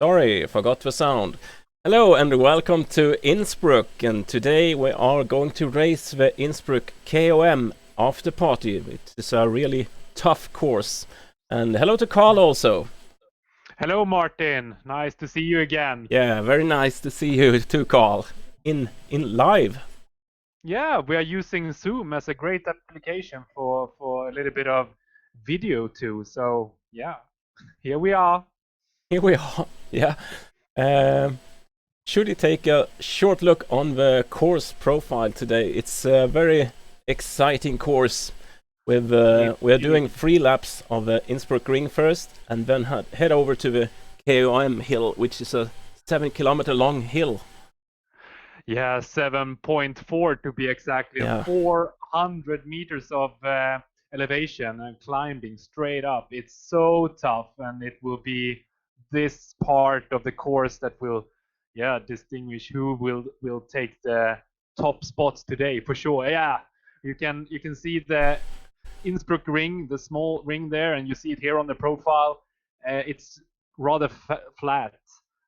Sorry, forgot the sound. Hello and welcome to Innsbruck, and today we are going to race the Innsbruck KOM after party. It is a really tough course. And hello to Carl also. Hello, Martin. Nice to see you again. Yeah, very nice to see you too, Carl. In live. Yeah, we are using Zoom as a great application for a little bit of video too. So yeah, here we are. Here we are. Yeah. Should we take a short look on the course profile today? It's a very exciting course. We're doing 3 laps of the Innsbruck Ring first, and then head over to the KOM hill, which is a 7-kilometer long hill. Yeah, 7.4 to be exactly. Yeah. 400 meters of elevation and climbing straight up. It's so tough, and it will be this part of the course that will, distinguish who will take the top spots today for sure. Yeah, you can see the Innsbruck ring, the small ring there, and you see it here on the profile. It's rather flat,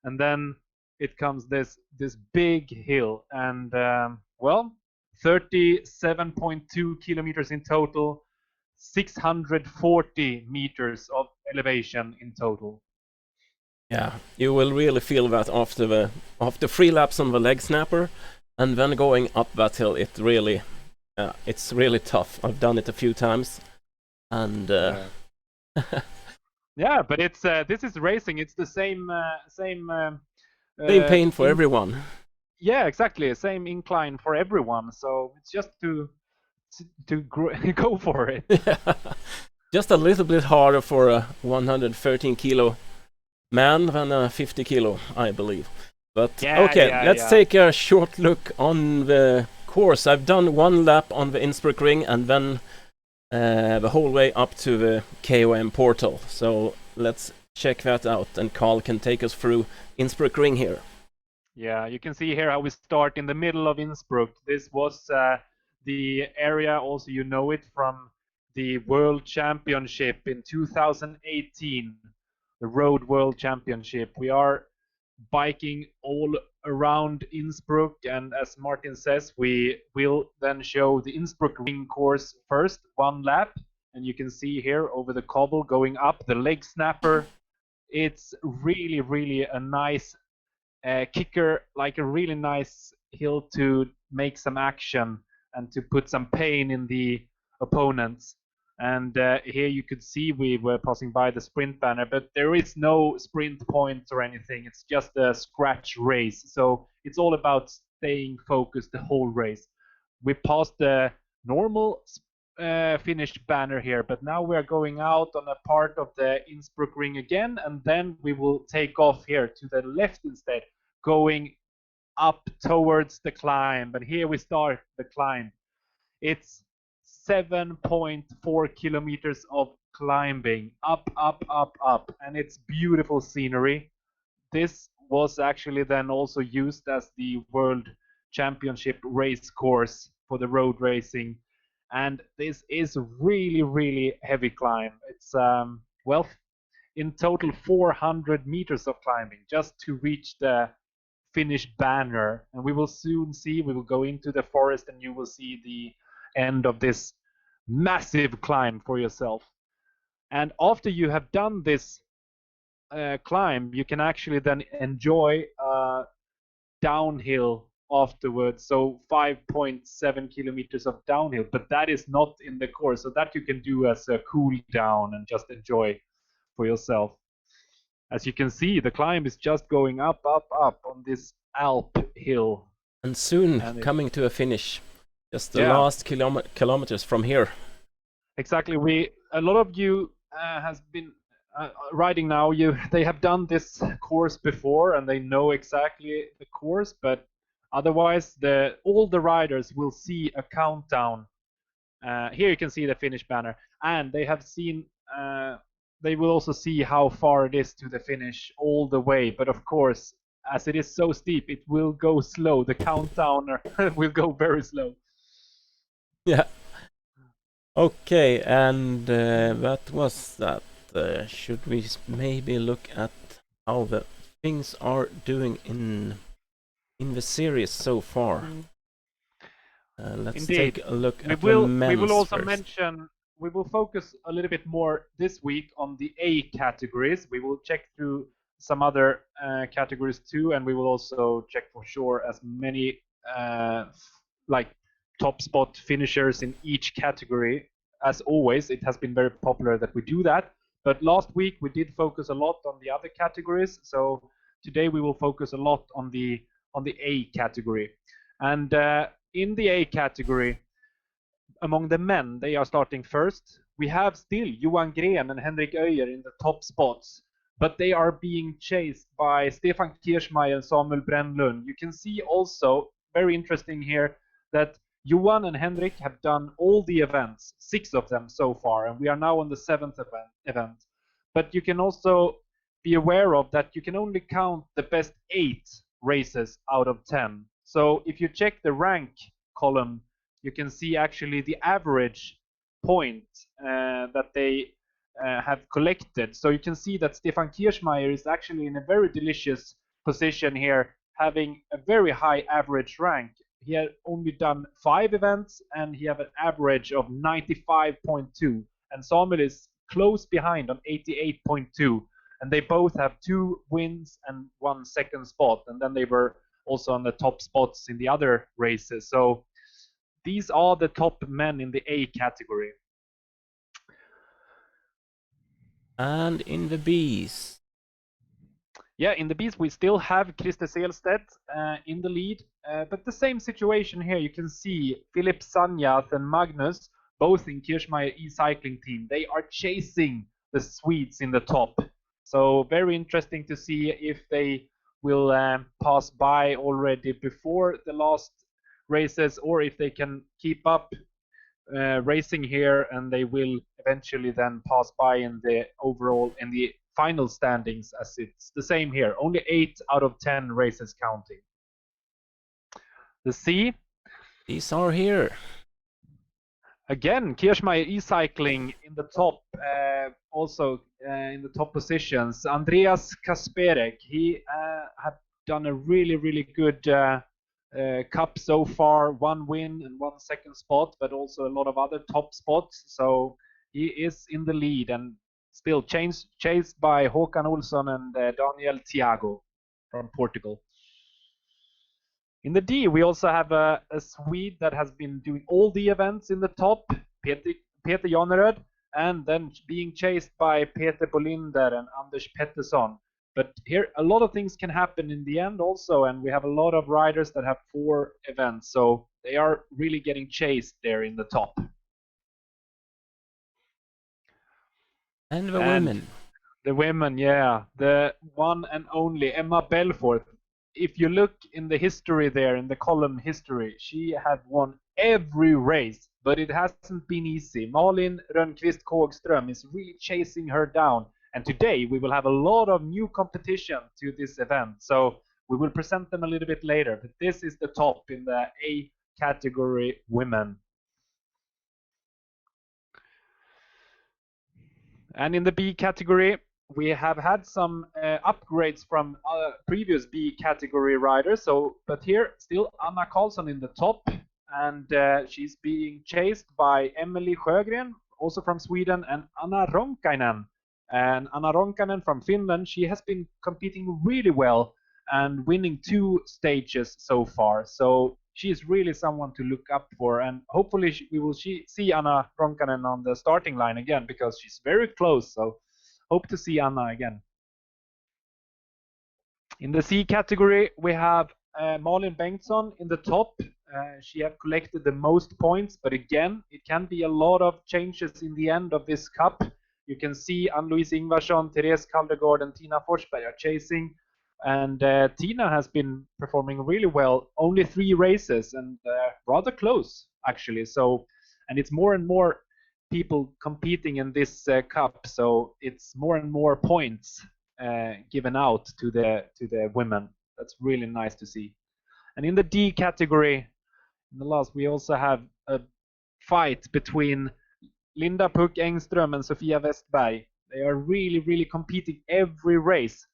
and then it comes this big hill, and 37.2 kilometers in total, 640 meters of elevation in total. Yeah, you will really feel that after 3 laps on the leg snapper, and then going up that hill. It's really tough. I've done it a few times, and yeah, but it's this is racing. It's the same pain for everyone. Yeah, exactly. Same incline for everyone. So it's just to go for it. Yeah. Just a little bit harder for a 113 kilo man than a 50 kilo, I believe. But let's take a short look on the course. I've done 1 lap on the Innsbruck ring, and then the whole way up to the KOM portal. So let's check that out, and Carl can take us through Innsbruck ring here. Yeah, you can see here how we start in the middle of Innsbruck. This was the area, also you know it from the World Championship in 2018, the Road World Championship. We are biking all around Innsbruck, and as Martin says, we will then show the Innsbruck ring course first, 1 lap, and you can see here over the cobble going up the leg snapper. It's really a nice kicker, like a really nice hill to make some action and to put some pain in the opponents. And here you could see we were passing by the sprint banner, but there is no sprint points or anything. It's just a scratch race. So it's all about staying focused the whole race. We passed the normal finished banner here, but now we're going out on a part of the Innsbruck ring again, and then we will take off here to the left instead, going up towards the climb. But here we start the climb. It's 7.4 kilometers of climbing, up, and it's beautiful scenery. This was actually then also used as the World Championship race course for the road racing, and this is really heavy climb. It's in total 400 meters of climbing just to reach the finish banner, and we will soon see, we will go into the forest and you will see the end of this massive climb for yourself. And after you have done this climb, you can actually then enjoy downhill afterwards, so 5.7 kilometers of downhill, but that is not in the course, so that you can do as a cool down and just enjoy for yourself. As you can see, the climb is just going up on this Alp hill. And soon coming to a finish. Just the last kilometers from here. Exactly. A lot of you has been riding now. They have done this course before and they know exactly the course, but otherwise all the riders will see a countdown. Here you can see the finish banner, and they have seen. They will also see how far it is to the finish all the way. But of course, as it is so steep, it will go slow. The countdown will go very slow. Yeah. Okay, and that was that. Should we maybe look at how the things are doing in the series so far. Let's Indeed. take a look at the men's we will also first. mention, we will focus a little bit more this week on the A categories. We will check through some other categories too, and we will also check for sure as many like top spot finishers in each category. As always, it has been very popular that we do that. But last week we did focus a lot on the other categories, so today we will focus a lot on the A category. And in the A category, among the men, they are starting first. We have still Johan Gren and Henrik Öijer in the top spots, but they are being chased by Stefan Kirchmeier and Samuel Brännlund. You can see also, very interesting here, that Johan and Henrik have done all the events, 6 of them so far, and we are now on the 7th event. But you can also be aware of that you can only count the best 8 races out of 10. So if you check the rank column, you can see actually the average point that they have collected. So you can see that Stefan Kirchmeier is actually in a very delicious position here, having a very high average rank. He had only done 5 events and he have an average of 95.2, and Samuel is close behind on 88.2, and they both have 2 wins and 1 second spot, and then they were also on the top spots in the other races. So these are the top men in the A category. And in the Bs? Yeah, in the Bs we still have Christer Selstedt in the lead, but the same situation here. You can see Philip Sanjath and Magnus, both in Kirchmeier e-cycling team. They are chasing the Swedes in the top. So very interesting to see if they will pass by already before the last races, or if they can keep up racing here and they will eventually then pass by in the overall, in the final standings, as it's the same here. Only 8 out of 10 races counting. The C. These are here. Again, Kirchmeier e-cycling in the top, also in the top positions. Andreas Kasperek, he had done a really good cup so far, 1 win and 1 second spot, but also a lot of other top spots. So he is in the lead and still chased by Håkan Olsson and Daniel Thiago from Portugal. In the D, we also have a Swede that has been doing all the events in the top, Peter Jonnerud, and then being chased by Peter Bolinder and Anders Pettersson. But here, a lot of things can happen in the end also, and we have a lot of riders that have 4 events, so they are really getting chased there in the top. And the women. The women, yeah. The one and only Emma Belfort. If you look in the history there, in the column history, she had won every race, but it hasn't been easy. Malin Rönnqvist Kågström is really chasing her down. And today we will have a lot of new competition to this event. So we will present them a little bit later. But this is the top in the A category women. And in the B category, we have had some upgrades from previous B category riders. So, but here still Anna Karlsson in the top, and she's being chased by Emily Sjögren, also from Sweden, and Anna Ronkainen. And Anna Ronkainen from Finland, she has been competing really well and winning 2 stages so far. So she is really someone to look up for, and hopefully we will see Anna Ronkainen on the starting line again, because she's very close. So hope to see Anna again. In the C category, we have Malin Bengtsson in the top. She have collected the most points, but again, it can be a lot of changes in the end of this cup. You can see Ann-Louise Ingvarsson, Therese Kaldegård, and Tina Forsberg are chasing. And Tina has been performing really well. Only 3 races and rather close, actually. So, and it's more and more people competing in this cup. So it's more and more points given out to the women. That's really nice to see. And in the D category, in the last, we also have a fight between Linda Puck Engström and Sofia Westberg. They are really competing every race.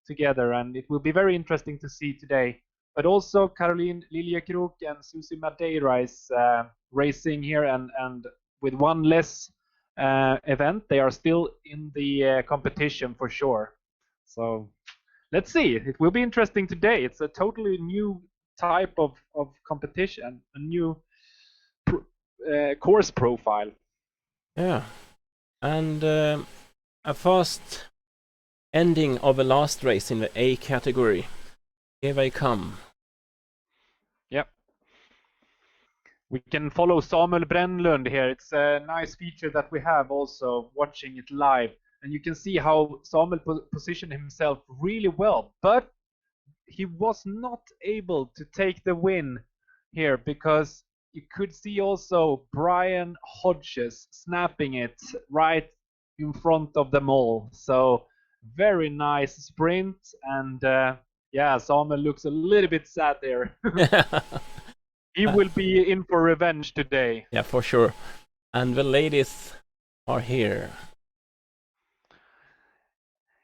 together, and it will be very interesting to see today. But also Caroline Liljekrok and Susie Madeira is racing here, and with one less event, they are still in the competition for sure. So let's see. It will be interesting today. It's a totally new type of competition, a new course profile. Yeah, and a fast ending of the last race in the A category. Here they come. Yep. We can follow Samuel Brännlund here. It's a nice feature that we have also watching it live. And you can see how Samuel positioned himself really well. But he was not able to take the win here because you could see also Brian Hodges snapping it right in front of them all. So very nice sprint, and yeah, Samuel looks a little bit sad there. He will be in for revenge today. Yeah, for sure. And the ladies are here.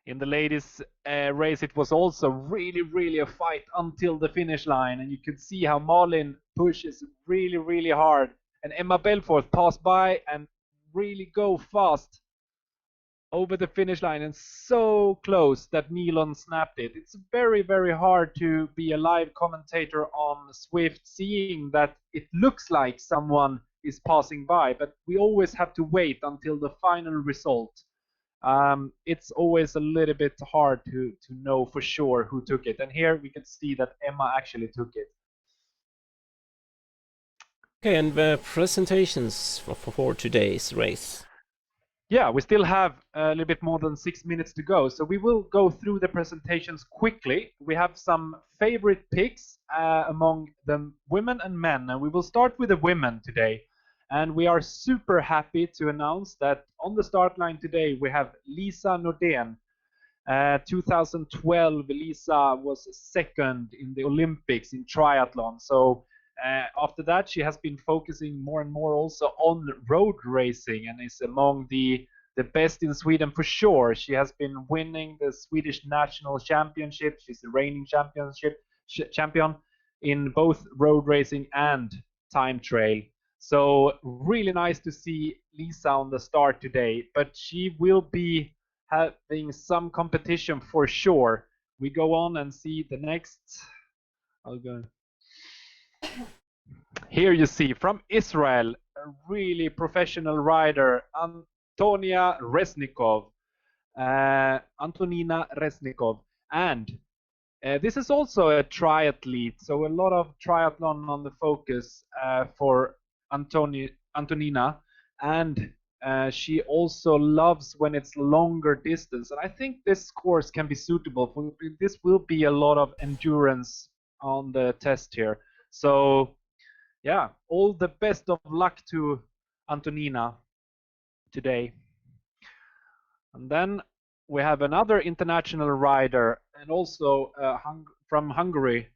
In the ladies' race, it was also really a fight until the finish line, and you could see how Malin pushes really hard, and Emma Belfort passed by and really go fast over the finish line, and so close that Nilon snapped it. It's very hard to be a live commentator on Zwift, seeing that it looks like someone is passing by, but we always have to wait until the final result. It's always a little bit hard to know for sure who took it, and here we can see that Emma actually took it. Okay, and the presentations for today's race. Yeah, we still have a little bit more than 6 minutes to go, so we will go through the presentations quickly. We have some favorite picks among the women and men, and we will start with the women today. And we are super happy to announce that on the start line today we have Lisa Nordén. 2012, Lisa was second in the Olympics in triathlon. So after that, she has been focusing more and more also on road racing, and is among the best in Sweden for sure. She has been winning the Swedish national championship. She's the reigning champion in both road racing and time trail. So really nice to see Lisa on the start today, but she will be having some competition for sure. We go on and see the next. I'll go. Here you see from Israel, a really professional rider, Antonina Resnikov, and this is also a triathlete, so a lot of triathlon on the focus for Antonina, and she also loves when it's longer distance, and I think this course can be suitable for this. Will be a lot of endurance on the test here, so yeah, all the best of luck to Antonina today. And then we have another international rider, and also from Hungary,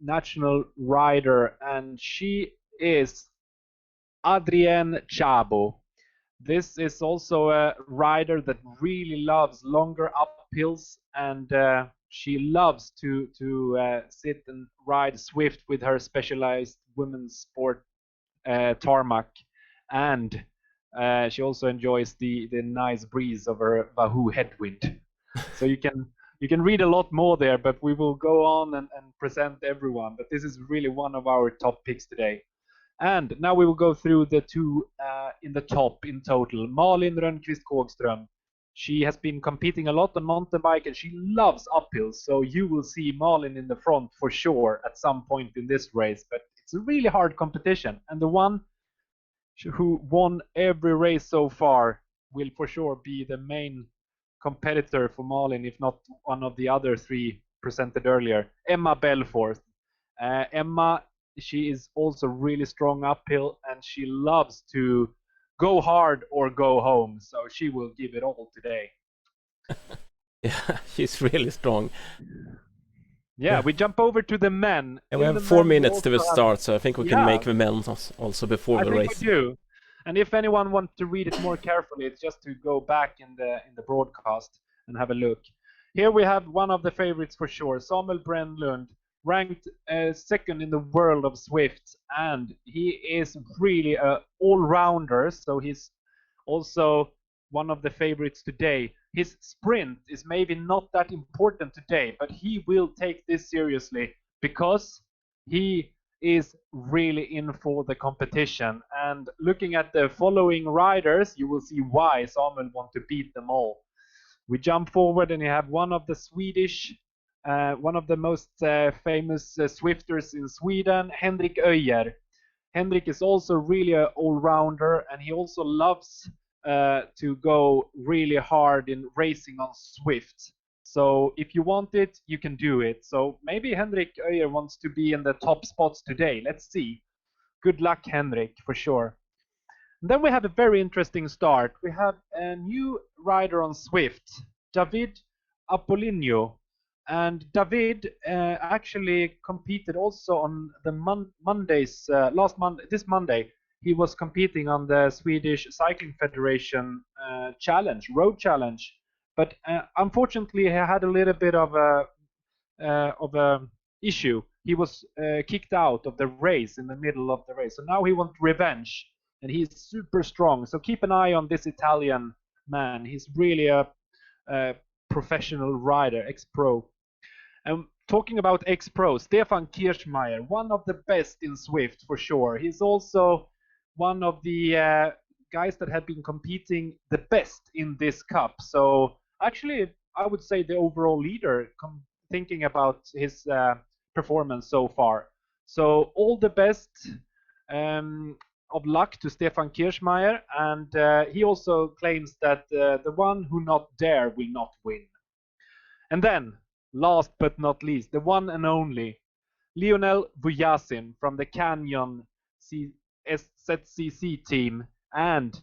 national rider, and she is Adrienne Chabo. This is also a rider that really loves longer uphills, and she loves to sit and ride Zwift with her specialized women's sport tarmac, and she also enjoys the nice breeze of her Wahoo headwind. So you can read a lot more there, but we will go on and present everyone. But this is really one of our top picks today. And now we will go through the two in the top in total. Malin Rönnqvist Kågström. She has been competing a lot on mountain bike, and she loves uphills. So you will see Malin in the front for sure at some point in this race. But it's a really hard competition, and the one who won every race so far will for sure be the main competitor for Malin, if not one of the other three presented earlier. Emma Belfort. Emma, she is also really strong uphill, and she loves to go hard or go home, so she will give it all today. Yeah, she's really strong. Yeah, we jump over to the men. And we have 4 minutes to the start, so I think we can make the men also before the race. I think we do. And if anyone wants to read it more carefully, it's just to go back in the broadcast and have a look. here we have one of the favorites for sure, Samuel Brännlund, ranked second in the world of Zwift, and he is really an all-rounder, so he's also one of the favorites today. His sprint is maybe not that important today, but he will take this seriously because he is really in for the competition. And looking at the following riders, you will see why Samuel want to beat them all. We jump forward and you have one of the Swedish, one of the most famous Swifters in Sweden, Henrik Öijer. Henrik is also really an all-rounder, and he also loves to go really hard in racing on Zwift. So if you want it, you can do it. So maybe Henrik Öijer wants to be in the top spots today. Let's see. Good luck, Henrik, for sure. And then we have a very interesting start. We have a new rider on Zwift, David Apollino. And David actually competed also on the Mondays, this Monday. He was competing on the Swedish Cycling Federation challenge, road challenge. But unfortunately, he had a little bit of a issue. He was kicked out of the race in the middle of the race. So now he wants revenge, and he's super strong. So keep an eye on this Italian man. He's really a professional rider, ex-pro. And talking about ex-pro, Stefan Kirchmeier, one of the best in Zwift for sure. He's also one of the guys that have been competing the best in this cup. So actually, I would say the overall leader, thinking about his performance so far. So all the best of luck to Stefan Kirchmeier, and he also claims that the one who not dare will not win. And then, last but not least, the one and only Lionel Vujasin from the Canyon ZCC team, and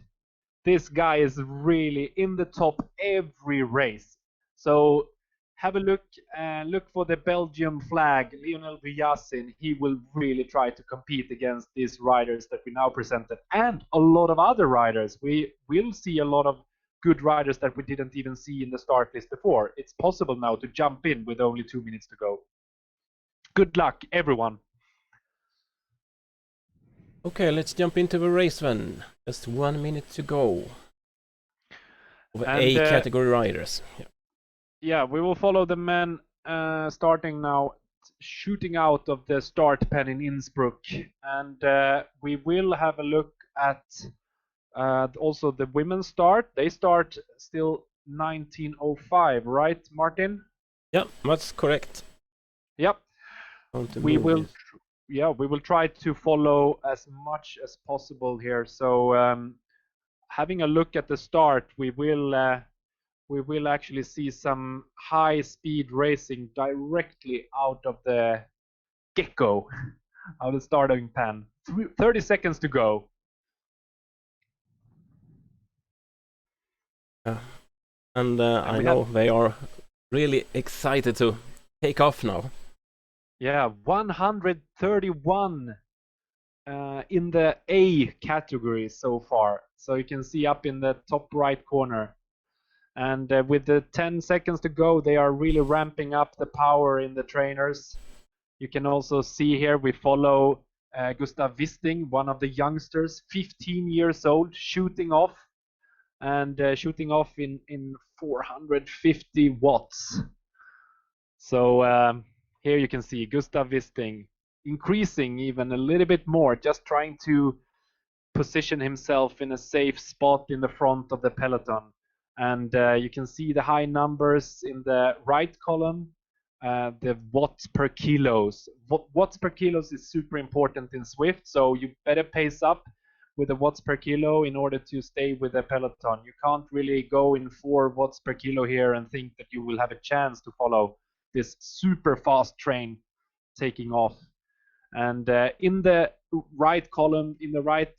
this guy is really in the top every race. So have a look for the Belgium flag, Lionel Vujasin. He will really try to compete against these riders that we now presented, and a lot of other riders. We will see a lot of good riders that we didn't even see in the start list before. It's possible now to jump in with only 2 minutes to go. Good luck, everyone. Okay, let's jump into the race then. Just 1 minute to go. Of A category riders. Yeah, we will follow the men starting now, shooting out of the start pen in Innsbruck. And we will have a look at also the women's start. They start still 1905, right, Martin? Yeah, that's correct. Yep. We will try to follow as much as possible here. So having a look at the start, we will actually see some high-speed racing directly out of the get-go, out of the starting pen. 30 seconds to go. And I know they are really excited to take off now. Yeah, 131 in the A category so far. So you can see up in the top right corner. And with the 10 seconds to go, they are really ramping up the power in the trainers. You can also see here we follow Gustav Wisting, one of the youngsters, 15 years old, shooting off. And shooting off in 450 watts. So here you can see Gustav Wisting increasing even a little bit more, just trying to position himself in a safe spot in the front of the peloton. And you can see the high numbers in the right column, the watts per kilos. Watts per kilos is super important in Zwift, so you better pace up with the watts per kilo in order to stay with the peloton. You can't really go in 4 watts per kilo here and think that you will have a chance to follow this super fast train taking off. And in the right column, in the right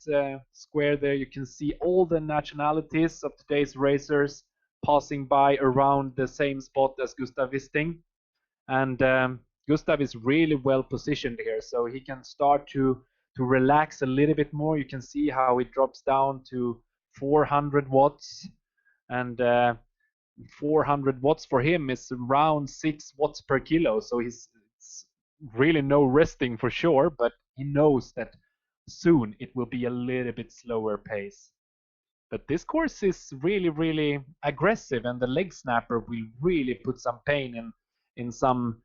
square there, you can see all the nationalities of today's racers passing by around the same spot as Gustav Wisting. And Gustav is really well positioned here, so he can start to relax a little bit more. You can see how it drops down to 400 watts. And 400 watts for him is around 6 watts per kilo. So it's really no resting for sure, but he knows that soon it will be a little bit slower pace. But this course is really, really aggressive, and the leg snapper will really put some pain in some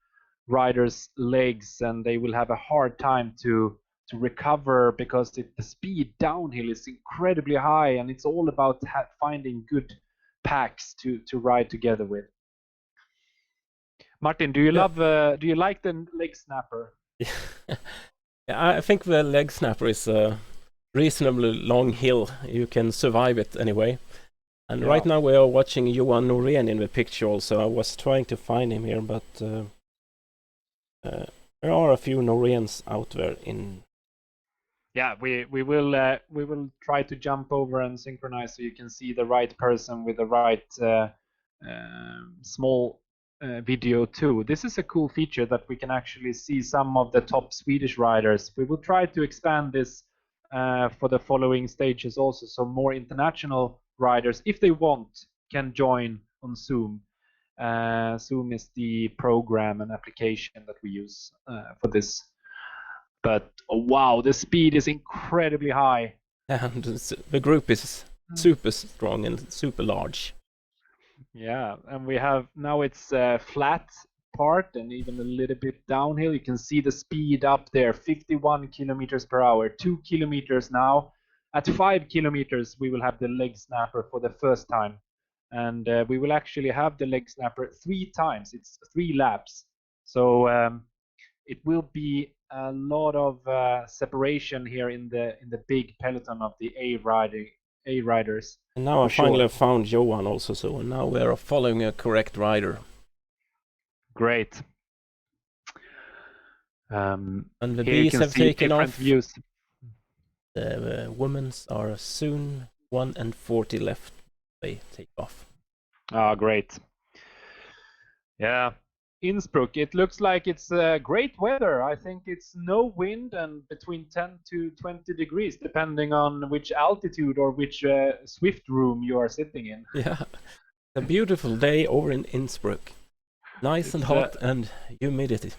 riders' legs, and they will have a hard time to recover because the speed downhill is incredibly high, and it's all about finding good packs to ride together with. Martin, do you like the leg snapper? I think the leg snapper is a reasonably long hill. You can survive it anyway. And right now we are watching Johan Norén in the picture also. I was trying to find him here, but there are a few Noréns out there in. Yeah, we will try to jump over and synchronize so you can see the right person with the right small video too. This is a cool feature that we can actually see some of the top Swedish riders. We will try to expand this for the following stages also, so more international riders, if they want, can join on Zoom. Zoom is the program and application that we use for this. But wow, the speed is incredibly high. And the group is super strong and super large. Yeah, and we have now it's flat part and even a little bit downhill. You can see the speed up there, 51 kilometers per hour, 2 kilometers now. At 5 kilometers, we will have the leg snapper for the first time. And we will actually have the leg snapper 3 times. It's 3 laps. So it will be a lot of separation here in the big peloton of the A riders. And now I finally found Johan also, so now we are following a correct rider. Great. And the bees have taken off. Views. The women's are soon 1:40 left. They take off. Ah, great. Yeah. Innsbruck, it looks like it's great weather. I think it's no wind and between 10 to 20 degrees, depending on which altitude or which Zwift room you are sitting in. Yeah, a beautiful day over in Innsbruck. Nice and hot and humidity.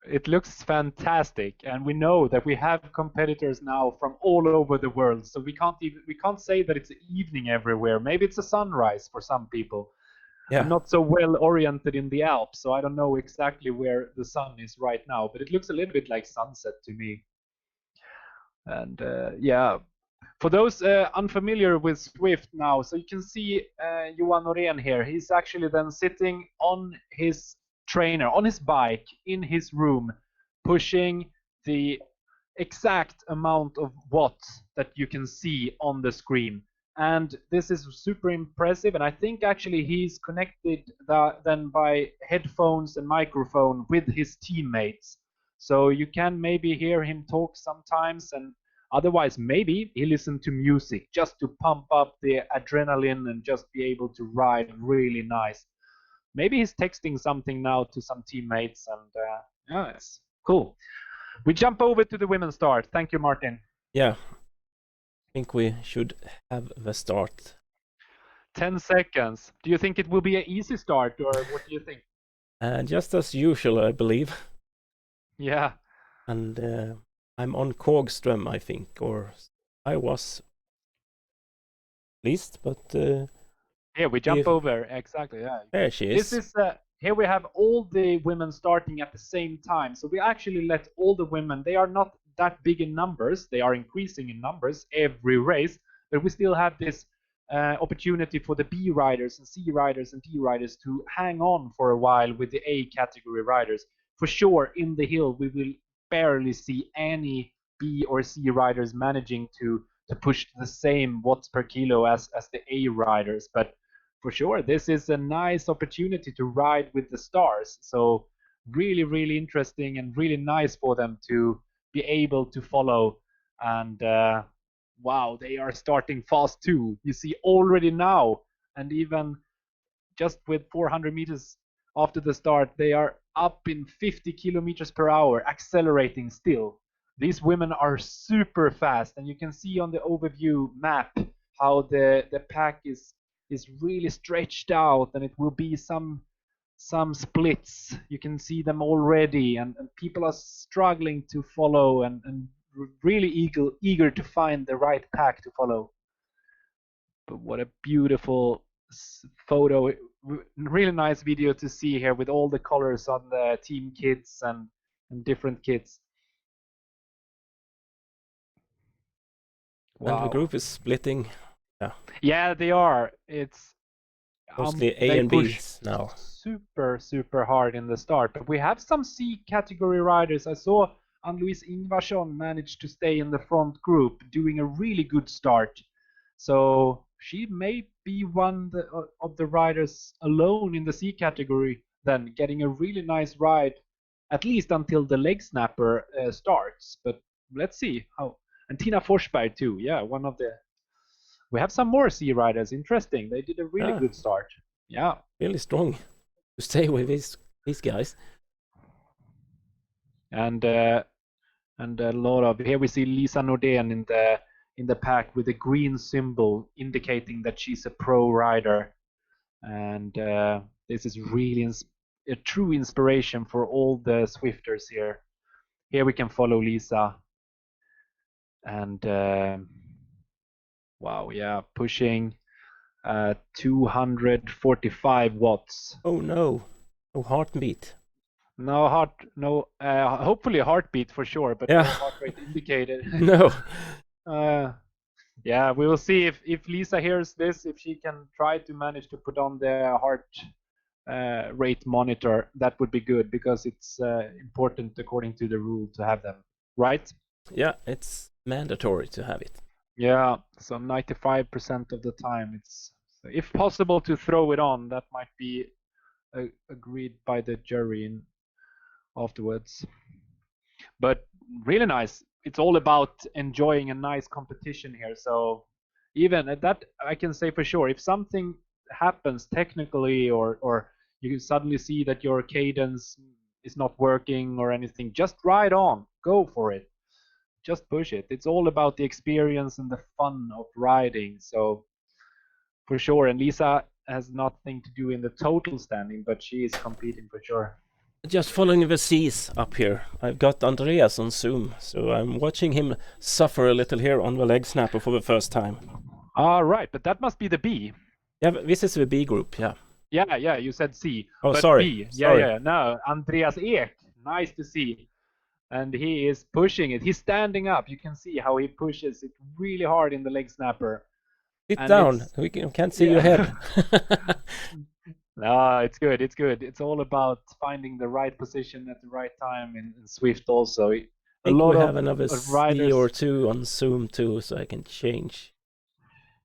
It looks fantastic, and we know that we have competitors now from all over the world. So we can't say that it's evening everywhere. Maybe it's a sunrise for some people. Yeah. I'm not so well oriented in the Alps, so I don't know exactly where the sun is right now, but it looks a little bit like sunset to me. And yeah, for those unfamiliar with Zwift now, so you can see Johan Norén here. He's actually then sitting on his trainer, on his bike, in his room, pushing the exact amount of watts that you can see on the screen. And this is super impressive, and I think actually he's connected then by headphones and microphone with his teammates. So you can maybe hear him talk sometimes, and otherwise maybe he listens to music just to pump up the adrenaline and just be able to ride really nice. Maybe he's texting something now to some teammates, and yeah, it's cool. We jump over to the women's start. Thank you, Martin. Yeah. I think we should have the start. 10 seconds. Do you think it will be an easy start, or what do you think? Just as usual, I believe. Yeah. And I'm on Kågström, I think, or I was at least, but here we jump over. Exactly. Yeah. There she is. This is here we have all the women starting at the same time. So we actually let all the women. They are not that big in numbers. They are increasing in numbers every race, but we still have this opportunity for the B riders and C riders and D riders to hang on for a while with the A category riders. For sure, in the hill, we will barely see any B or C riders managing to push the same watts per kilo as the A riders. But for sure, this is a nice opportunity to ride with the stars. So really, really interesting and really nice for them to be able to follow. And wow, they are starting fast too. You see already now, and even just with 400 meters after the start, they are up in 50 kilometers per hour, accelerating still. These women are super fast, and you can see on the overview map how the pack is is really stretched out, and it will be some splits. You can see them already, and people are struggling to follow and really eager to find the right pack to follow. But what a beautiful photo. Really nice video to see here with all the colors on the team kits and different kits. Wow. And the group is splitting. Yeah. Yeah, they are. It's mostly A and B now. Super hard in the start, but we have some C category riders. I saw Ann-Louise Ingvarsson managed to stay in the front group, doing a really good start. So she may be one of the riders alone in the C category, then getting a really nice ride, at least until the leg snapper starts. But let's see how. And Tina Forsberg too. Yeah, one of the. We have some more C riders. Interesting. They did a really good start. Yeah. Really strong to stay with these guys. And a lot of, here we see Lisa Nordén in the pack with a green symbol indicating that she's a pro rider. And this is really a true inspiration for all the Zwifters here. Here we can follow Lisa. And wow, yeah, pushing 245 watts. Oh no, no heartbeat. No heart, no. Hopefully a heartbeat for sure, but no heart rate indicated. No. Yeah, we will see if Lisa hears this, if she can try to manage to put on the heart rate monitor. That would be good, because it's important according to the rule to have them, right? Yeah, it's mandatory to have it. Yeah, so 95% of the time, it's if possible to throw it on. That might be agreed by the jury afterwards. But really nice. It's all about enjoying a nice competition here. So even at that, I can say for sure, if something happens technically, or you suddenly see that your cadence is not working or anything, just ride on, go for it, just push it. It's all about the experience and the fun of riding. So for sure, and Lisa has nothing to do in the total standing, but she is competing for sure. Just following the C's up here. I've got Andreas on Zoom, so I'm watching him suffer a little here on the leg snapper for the first time. All right, but that must be the B. Yeah, this is the B group, yeah. Yeah, you said C. Oh, but sorry. B. Sorry. Yeah, no, Andreas Ek, nice to see. And he is pushing it. He's standing up. You can see how he pushes it really hard in the leg snapper. Sit down. We can't see your head. No, it's good. It's good. It's all about finding the right position at the right time in Zwift also. I think we have another C or two on Zoom too, so I can change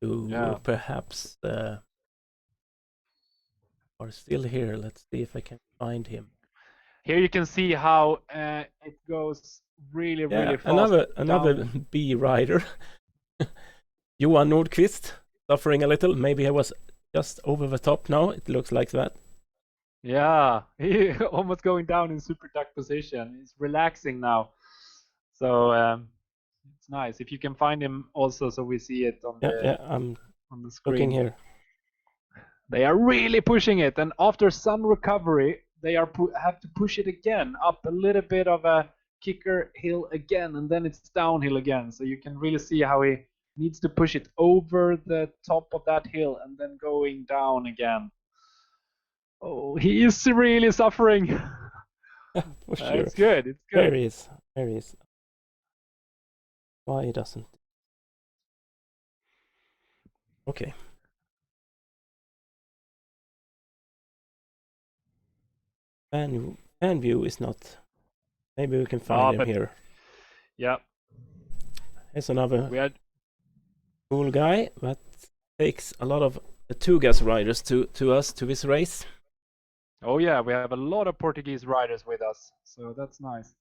to perhaps are still here. Let's see if I can find him. Here you can see how it goes really fast. Another B rider. Johan Nordqvist suffering a little. Maybe I was just over the top now. It looks like that. Yeah, he almost going down in super duck position. He's relaxing now. So it's nice. If you can find him also, so we see it on I'm on the screen. Looking here. They are really pushing it, and after some recovery, they are have to push it again up a little bit of a kicker hill again, and then it's downhill again. So you can really see how he needs to push it over the top of that hill and then going down again. Oh, he is really suffering. For sure. It's good. It's good. There he is. There he is. Why doesn't? Okay. Fan view is not. Maybe we can find him here. Yeah. Here's another cool guy that takes a lot of the Tugas riders to this race. Oh yeah, we have a lot of Portuguese riders with us, so that's nice.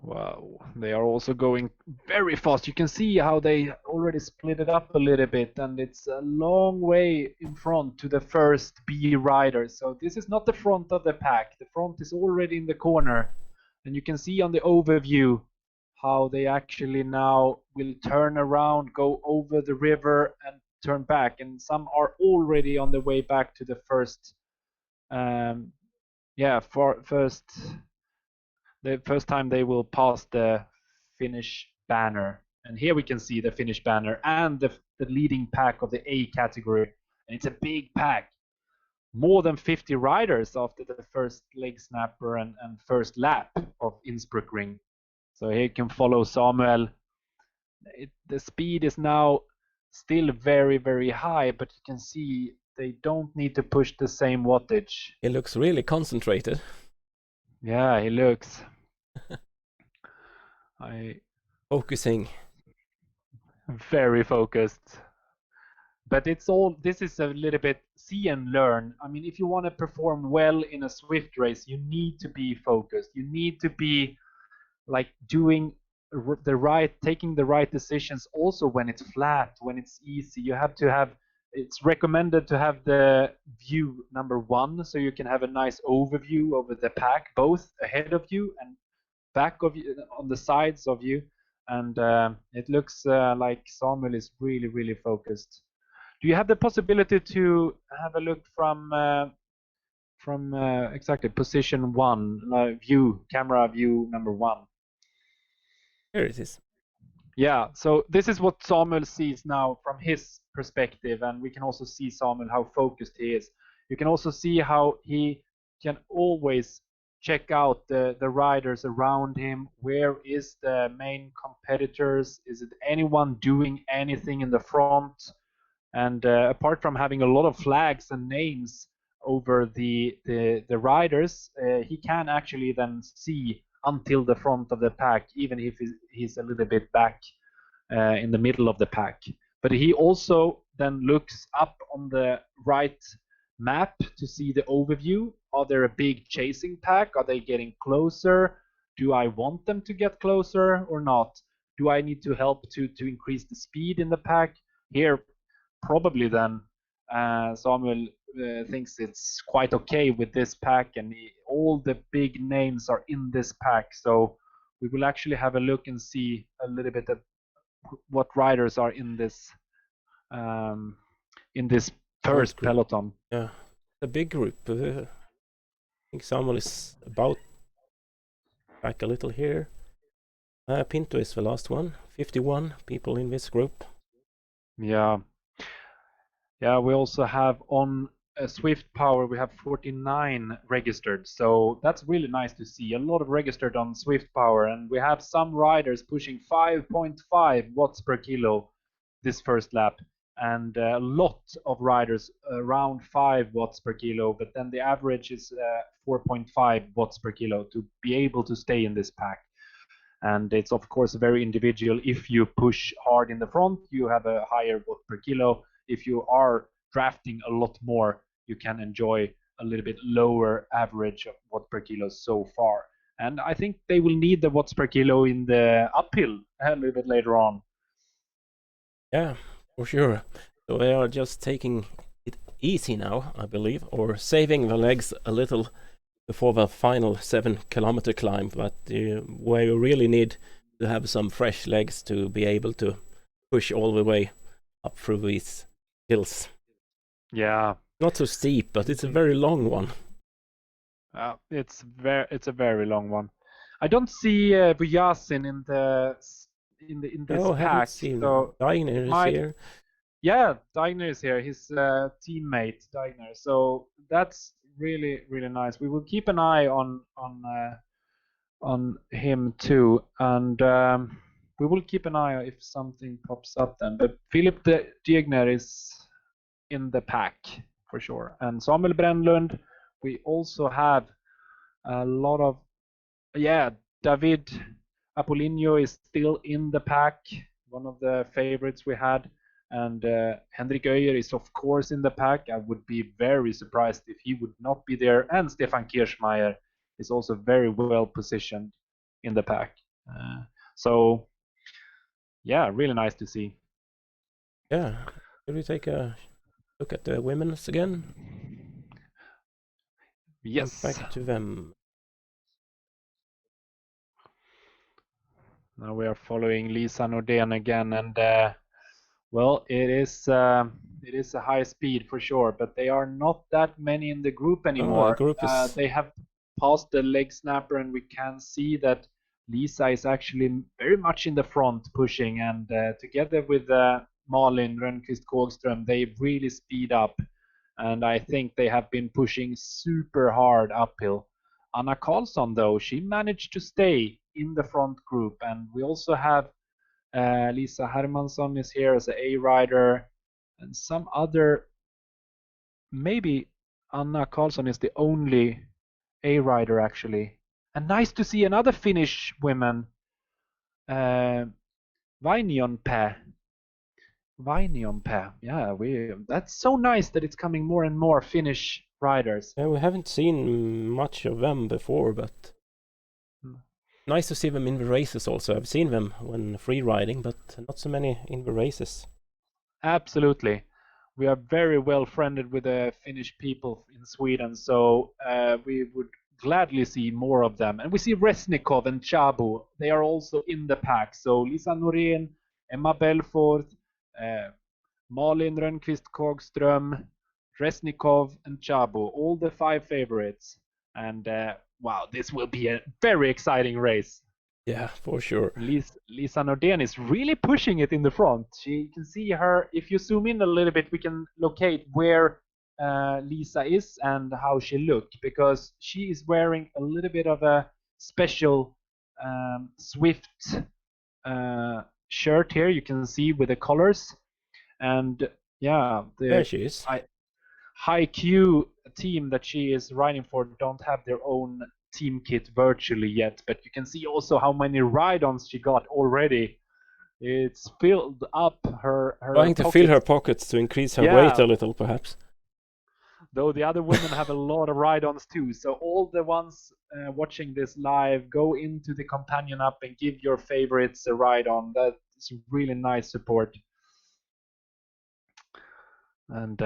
Wow, they are also going very fast. You can see how they already split it up a little bit, and it's a long way in front to the first B rider. So this is not the front of the pack. The front is already in the corner, and you can see on the overview how they actually now will turn around, go over the river, and turn back. And some are already on the way back to the first, the first time they will pass the finish banner. And here we can see the finish banner and the leading pack of the A category. And it's a big pack. More than 50 riders after the first leg snapper and first lap of Innsbruck Ring. So here you can follow Samuel. The speed is now still very, very high, but you can see they don't need to push the same wattage. He looks really concentrated. Yeah, he looks. Focusing. Very focused. But this is a little bit see and learn. I mean, if you want to perform well in a Zwift race, you need to be focused. You need to be like taking the right decisions also when it's flat, when it's easy. You have to have, it's recommended to have the view number 1, so you can have a nice overview over the pack, both ahead of you and back of you, on the sides of you. And it looks like Samuel is really, really focused. Do you have the possibility to have a look from exactly position 1, camera view number 1? Here it is. Yeah, so this is what Samuel sees now from his perspective, and we can also see Samuel how focused he is. You can also see how he can always check out the riders around him. Where is the main competitors? Is it anyone doing anything in the front? And apart from having a lot of flags and names over the riders, he can actually then see until the front of the pack, even if he's a little bit back in the middle of the pack. But he also then looks up on the right map to see the overview. Are there a big chasing pack? Are they getting closer? Do I want them to get closer or not? Do I need to help to increase the speed in the pack? Here, probably then Samuel thinks it's quite okay with this pack, and all the big names are in this pack. So we will actually have a look and see a little bit of what riders are in this first peloton. Yeah, a big group. I think Samuel is about back a little here. Pinto is the last one. 51 people in this group. Yeah. Yeah, we also have on Zwift Power, we have 49 registered. So that's really nice to see. A lot of registered on Zwift Power. And we have some riders pushing 5.5 watts per kilo this first lap. And a lot of riders around 5 watts per kilo. But then the average is 4.5 watts per kilo to be able to stay in this pack. And it's, of course, very individual. If you push hard in the front, you have a higher watt per kilo. If you are drafting a lot more, you can enjoy a little bit lower average of watt per kilo so far. And I think they will need the watts per kilo in the uphill a little bit later on. Yeah, for sure. So they are just taking it easy now, I believe, or saving the legs a little before the final 7-kilometer climb, but where you really need to have some fresh legs to be able to push all the way up through these hills. Yeah. Not so steep, but it's a very long one. It's a very long one. I don't see Vujasin in this pack. So Dagner is here. Yeah, Dagner is here. His teammate Dagner. So that's really, really nice. We will keep an eye on him too, and we will keep an eye if something pops up then. But Philip Diegner is in the pack for sure, and Samuel Brännlund. We also have a lot of David Apolinho is still in the pack, one of the favorites we had. And Henrik Öijer is, of course, in the pack. I would be very surprised if he would not be there. And Stefan Kirchmeier is also very well positioned in the pack. So, yeah, really nice to see. Yeah. Should we take a look at the women's again? Yes. Back to them. Now we are following Lisa Nordén again, and well, it is a high speed for sure, but they are not that many in the group The anymore. group is... They have passed the leg snapper, and we can see that Lisa is actually very much in the front pushing, and together with Malin Rönnqvist Kågström, they really speed up, and I think they have been pushing super hard uphill. Anna Karlsson, though, she managed to stay in the front group, and we also have Lisa Hermansson is here as an A rider, and some other. Maybe Anna Karlsson is the only A rider actually. And nice to see another Finnish woman, Vainionpää. Yeah, that's so nice that it's coming more and more Finnish riders. Yeah, we haven't seen much of them before, but nice to see them in the races also. I've seen them when free riding, but not so many in the races. Absolutely. We are very well friended with the Finnish people in Sweden, so we would gladly see more of them. And we see Resnikov and Chabu. They are also in the pack. So Lisa Norén, Emma Belfort, Malin Rönnqvist Kågström, Resnikov, and Chabu, all the 5 favorites. And wow, this will be a very exciting race. Yeah, for sure. Lisa Nordén is really pushing it in the front. You can see her, if you zoom in a little bit, we can locate where Lisa is and how she looked, because she is wearing a little bit of a special Zwift shirt here. You can see with the colors. And yeah, there she is. High Q team that she is riding for don't have their own team kit virtually yet, but you can see also how many ride-ons she got already. It's filled up her trying to fill her pockets to increase her weight a little, perhaps. Though the other women have a lot of ride-ons too, so all the ones watching this live, go into the companion app and give your favorites a ride-on. That's really nice support. And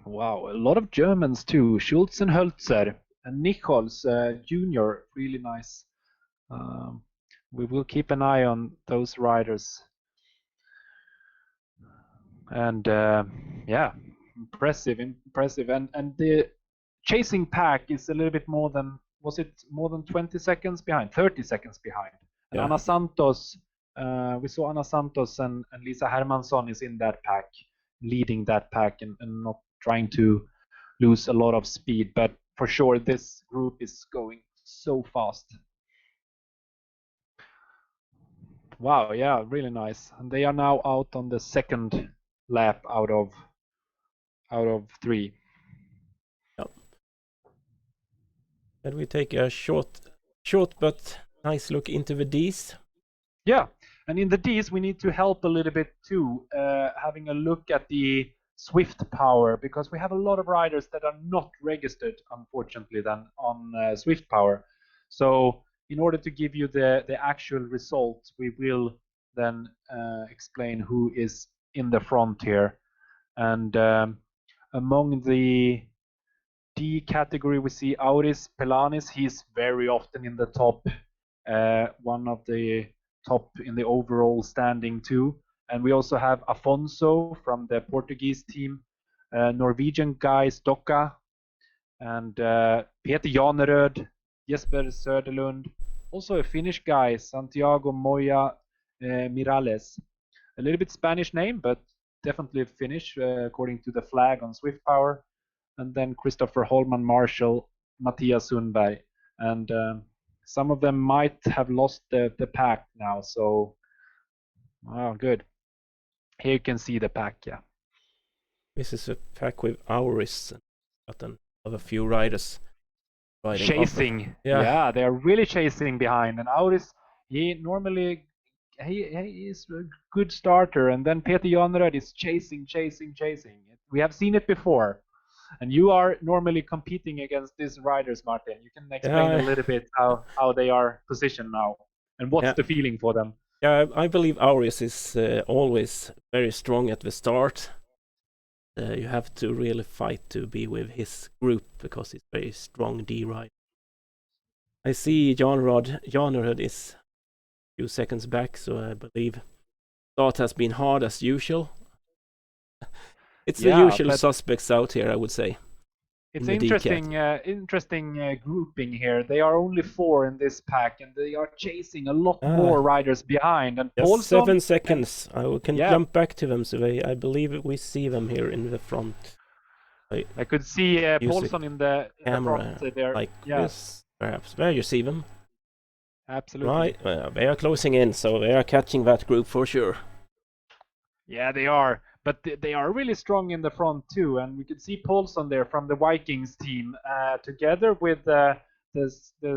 wow, a lot of Germans too. Schulz and Hölzer and Nichols Jr. Really nice. We will keep an eye on those riders. And yeah, impressive. And the chasing pack is a little bit more than, was it more than 20 seconds behind? 30 seconds behind. And Anna Santos, we saw Anna Santos and Lisa Hermansson is in that pack, leading that pack and not trying to lose a lot of speed. But for sure, this group is going so fast. Wow, yeah, really nice. And they are now out on the second lap out of 3. Yep. And we take a short but nice look into the Ds. Yeah, and in the Ds we need to help a little bit too, having a look at the Zwift power, because we have a lot of riders that are not registered, unfortunately, then on Zwift power. So in order to give you the actual results, we will then explain who is in the front here. And among the D category, we see Auris Pelanis. He's very often in the top, one of the top in the overall standing too. And we also have Afonso from the Portuguese team, Norwegian guy Stocka, and Peter Janeröd, Jesper Söderlund, also a Finnish guy, Santiago Moya Miralles. A little bit Spanish name, but definitely Finnish according to the flag on Zwift Power. And then Christopher Holman Marshall, Mattias Sundberg. And some of them might have lost the pack now, so oh, good. Here you can see the pack, yeah. This is a pack with Auris and a few riders riding chasing. Yeah, they are really chasing behind. And Auris, he is a good starter, and then Peter Janeröd is chasing. We have seen it before. And you are normally competing against these riders, Martin. You can explain a little bit how they are positioned now and what's the feeling for them. Yeah, I believe Auris is always very strong at the start. You have to really fight to be with his group because he's very strong D rider. I see Janeröd is few seconds back, so I believe start has been hard as usual. It's the usual suspects out here, I would say. It's interesting grouping here. They are only 4 in this pack, and they are chasing a lot more riders behind. And just Paulson, 7 seconds. I can jump back to them, so I believe we see them here in the front. I could see Paulson in the camera front there. Like this, perhaps. There you see them. Absolutely. Right, they are closing in, so they are catching that group for sure. Yeah, they are. But they are really strong in the front too, and we could see Paulson there from the Vikings team, together with the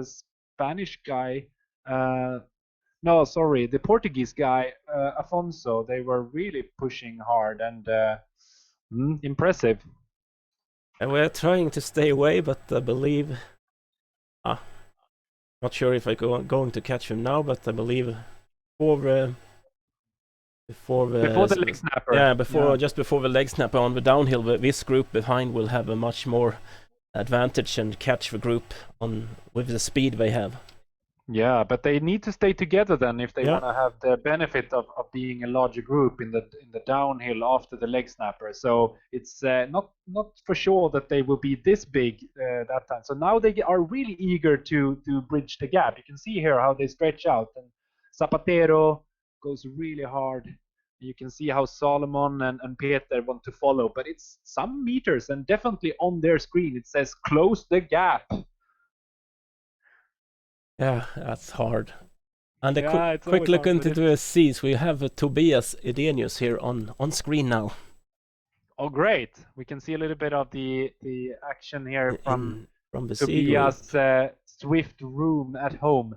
Spanish guy. No, sorry, the Portuguese guy, Afonso. They were really pushing hard and impressive. And we're trying to stay away, but I believe. Not sure if I'm going to catch him now, but I believe before the leg snapper. Yeah, just before the leg snapper on the downhill, this group behind will have a much more advantage and catch the group on with the speed they have. Yeah, but they need to stay together then if they want to have the benefit of being a larger group in the downhill after the leg snapper. So it's not for sure that they will be this big that time. So now they are really eager to bridge the gap. You can see here how they stretch out, and Zapatero goes really hard. You can see how Solomon and Peter want to follow, but it's some meters, and definitely on their screen it says close the gap. Yeah, that's hard. And a quick look into the C's. We have Tobias Edenius here on screen now. Oh, great! We can see a little bit of the action here from the Tobias Zwift room at home,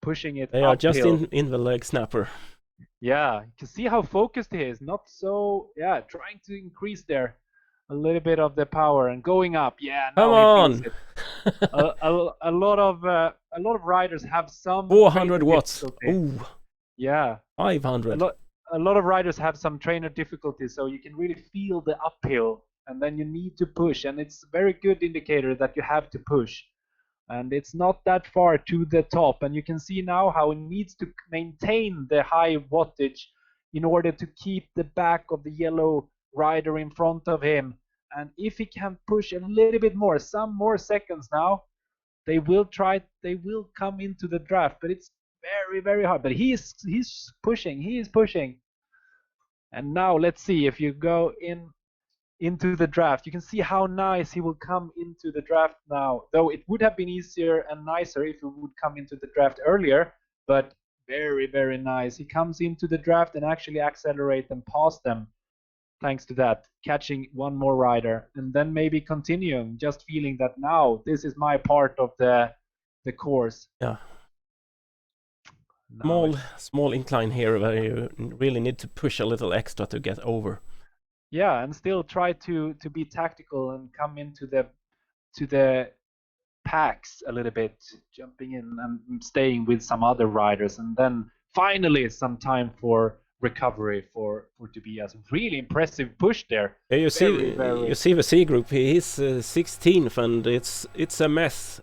pushing it. They are just in the leg snapper. Yeah, you can see how focused he is. Not so, trying to increase there a little bit of the power and going up. Yeah, now come on. a lot of riders have some 400 watts. Ooh. Yeah. 500. A lot of riders have some trainer difficulties, so you can really feel the uphill, and then you need to push, and it's a very good indicator that you have to push. And it's not that far to the top, and you can see now how it needs to maintain the high wattage in order to keep the back of the yellow rider in front of him. And if he can push a little bit more, some more seconds now, they will come into the draft, but it's very, very hard. But he's pushing. And now let's see if you go into the draft. You can see how nice he will come into the draft now, though it would have been easier and nicer if he would come into the draft earlier, but very, very nice. He comes into the draft and actually accelerate and pass them thanks to that, catching one more rider, and then maybe continuing, just feeling that now this is my part of the course. Yeah. Small incline here where you really need to push a little extra to get over. Yeah, and still try to be tactical and come into the packs a little bit, jumping in and staying with some other riders, and then finally some time for recovery for Tobias. Really impressive push there. Yeah, you see the C group. He's 16th, and it's a mess.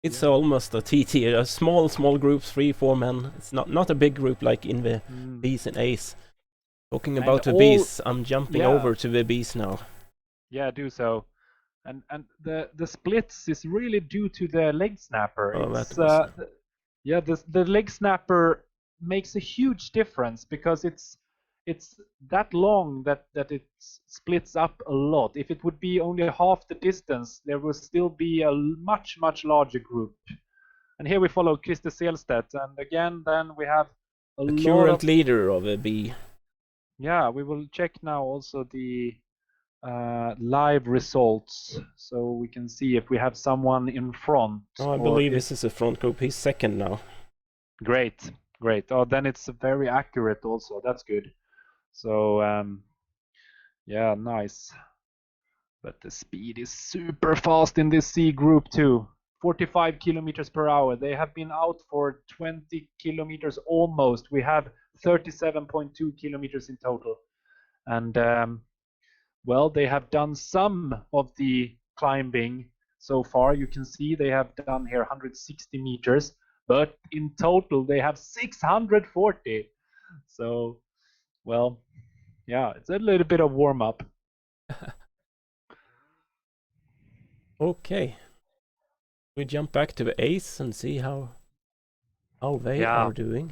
It's almost a TT, a small group, 3-4 men. It's not a big group like in the B's and A's. Talking about the B's, I'm jumping over to the B's now. Yeah, do so. And the splits is really due to the leg snapper. The leg snapper makes a huge difference because it's that long that it splits up a lot. If it would be only half the distance, there will still be a much larger group. And here we follow Christer Selstedt, and again then we have a current leader of a B. Yeah, we will check now also the live results, so we can see if we have someone in front. Oh, I believe this is a front group. He's second now. Great. Oh, then it's very accurate also. That's good. So, yeah, nice. But the speed is super fast in this C group too. 45 kilometers per hour. They have been out for 20 kilometers almost. We have 37.2 kilometers in total. And, well, they have done some of the climbing so far. You can see they have done here 160 meters. but in total they have 640. So, well, yeah, it's a little bit of warm up. Okay. We jump back to the Ace and see how they are doing.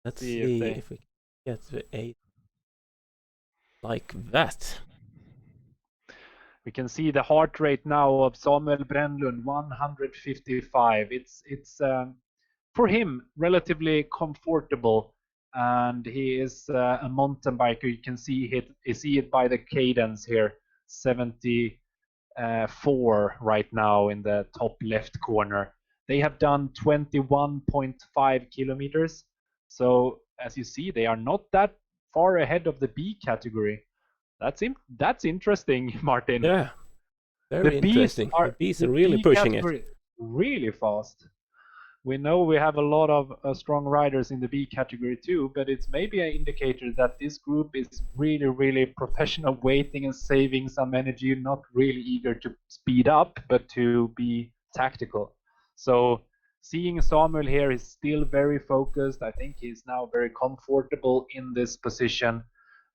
Let's see if we get the Ace like that. We can see the heart rate now of Samuel Brännlund, 155. It's for him relatively comfortable, and he is a mountain biker. You can see it by the cadence here, 74 right now in the top left corner. They have done 21.5 kilometers, so as you see, they are not that far ahead of the B category. That's interesting, Martin. Yeah, very interesting. The Bs are really pushing it. Really fast. We know we have a lot of strong riders in the B category too, but it's maybe an indicator that this group is really, really professional, waiting and saving some energy, not really eager to speed up, but to be tactical. So seeing Samuel here is still very focused. I think he's now very comfortable in this position.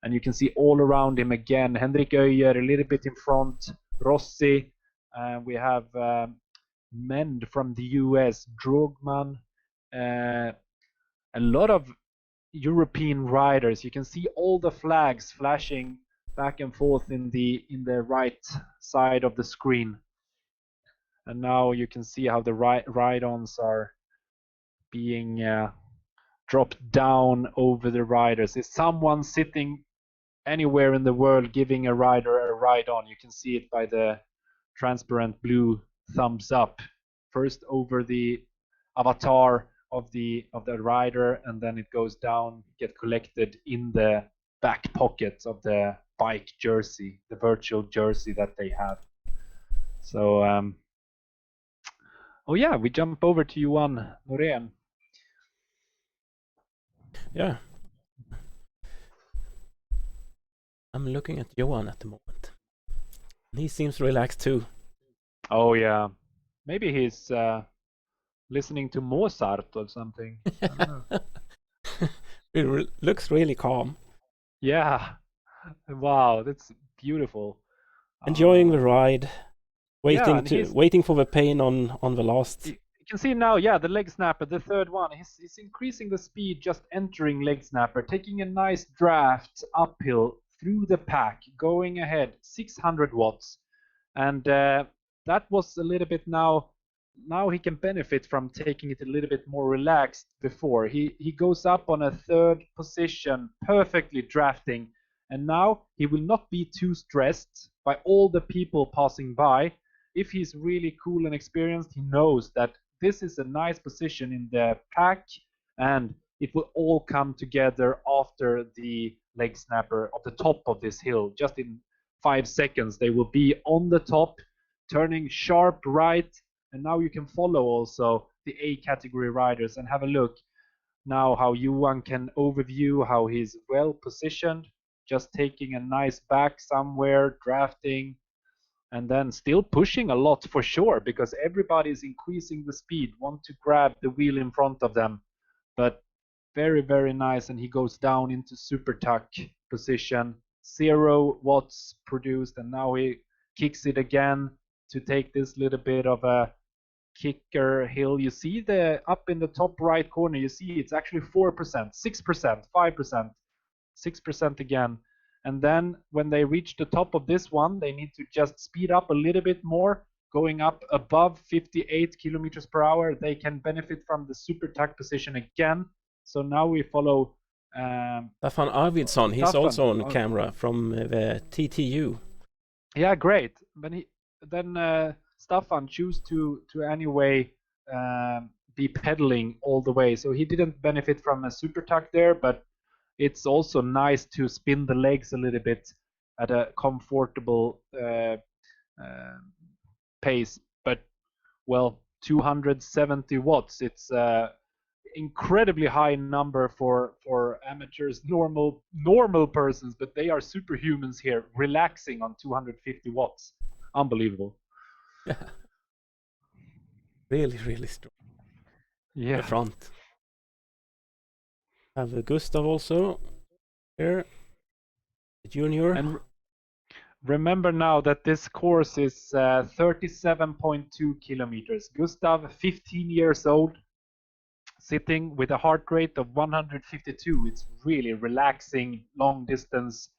And you can see all around him again, Henrik Öijer a little bit in front, Rossi. We have Mend from the US, Drogman, a lot of European riders. You can see all the flags flashing back and forth in the right side of the screen. And now you can see how the ride-ons are being dropped down over the riders. Is someone sitting anywhere in the world giving a rider a ride-on? You can see it by the transparent blue thumbs up. First over the avatar of the rider, and then it goes down, get collected in the back pockets of the bike jersey, the virtual jersey that they have. So oh yeah, we jump over to Johan Norén. Yeah, I'm looking at Johan at the moment. He seems relaxed too. Oh yeah, maybe he's listening to Mozart or something. I don't know. It looks really calm. Yeah. Wow, that's beautiful. Enjoying the ride, waiting for the pain on the last. You can see now, yeah, the leg snapper, the third one. He's increasing the speed just entering leg snapper, taking a nice draft uphill through the pack, going ahead, 600 watts, and that was a little bit now. Now he can benefit from taking it a little bit more relaxed before. He goes up on a third position, perfectly drafting, and now he will not be too stressed by all the people passing by. If he's really cool and experienced, he knows that this is a nice position in the pack, and it will all come together after the leg snapper at the top of this hill. Just in 5 seconds, they will be on the top, turning sharp right. And now you can follow also the A category riders and have a look now how Johan can overview how he's well positioned, just taking a nice back somewhere, drafting, and then still pushing a lot for sure, because everybody is increasing the speed, want to grab the wheel in front of them. But very, very nice, and he goes down into super tuck position, 0 watts produced, and now he kicks it again to take this little bit of a kicker hill. You see the up in the top right corner, you see it's actually 4%, 6%, 5%, 6% again. And then when they reach the top of this one, they need to just speed up a little bit more, going up above 58 kilometers per hour. They can benefit from the super tuck position again. So now we follow Staffan Arvidsson. He's also on camera from the TTU. Yeah, great. But then Staffan chose to anyway be pedaling all the way, so he didn't benefit from a super tuck there, but it's also nice to spin the legs a little bit at a comfortable pace. But well, 270 watts, it's incredibly high number for amateurs, normal persons, but they are superhumans here, relaxing on 250 watts. Unbelievable. Really, really strong. the front. Have Gustav also here, junior. And remember now that this course is 37.2 kilometers. Gustav, 15 years old, sitting with a heart rate of 152. It's really relaxing, long distance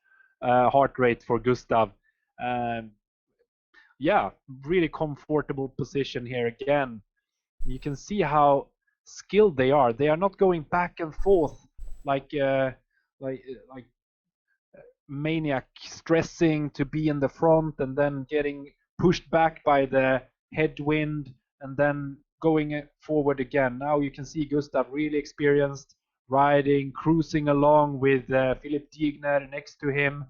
heart rate for Gustav. Yeah, really comfortable position here again. You can see how skilled they are. They are not going back and forth like maniac, stressing to be in the front and then getting pushed back by the headwind and then going forward again. Now you can see Gustav really experienced, riding, cruising along with Philip Diegner next to him.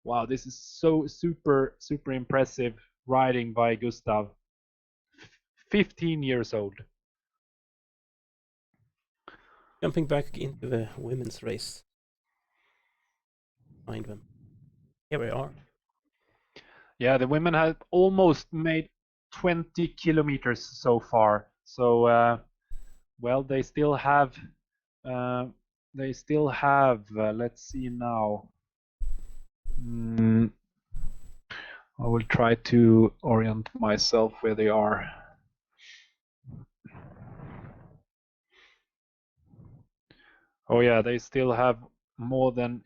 Wow, this is so super impressive riding by Gustav. 15 years old. Jumping back into the women's race. Find them. Here we are. Yeah, the women have almost made 20 kilometers so far. So, well, they still have. Let's see now. I will try to orient myself where they are. Oh yeah, they still have more than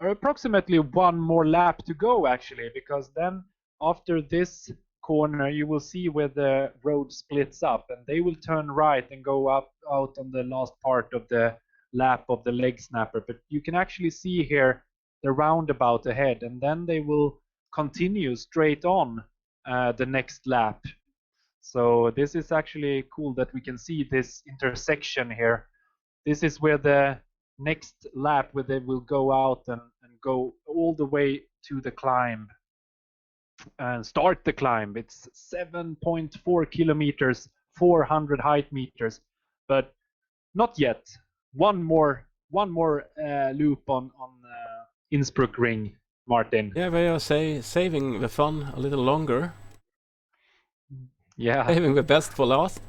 approximately one more lap to go actually, because then after this corner you will see where the road splits up and they will turn right and go out on the last part of the lap of the leg snapper. But you can actually see here the roundabout ahead, and then they will continue straight on the next lap. So this is actually cool that we can see this intersection here. This is where the next lap where they will go out and go all the way to the climb and start the climb. It's 7.4 kilometers, 400 height meters, but not yet. One more loop on Innsbruck ring, Martin. Yeah, they are saving the fun a little longer. Yeah. Saving the best for last.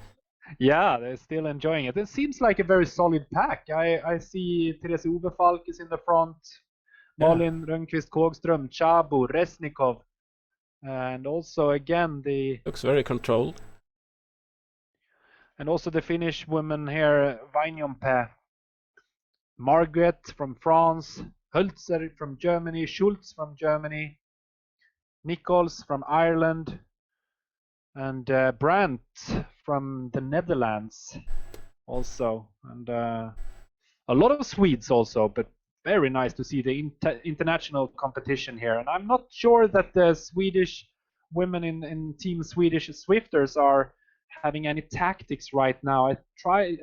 Yeah, they're still enjoying it. It seems like a very solid pack. I see Therese Falk is in the front, Malin Rönnqvist Kågström, Chabo, Resnikov, and also again looks very controlled. And also the Finnish woman here, Vainionpää, Margaret from France, Hölzer from Germany, Schultz from Germany, Nichols from Ireland, and Brandt from the Netherlands also, and a lot of Swedes also, but very nice to see the international competition here. And I'm not sure that the Swedish women in Team Swedish Zwifters are having any tactics right now. I try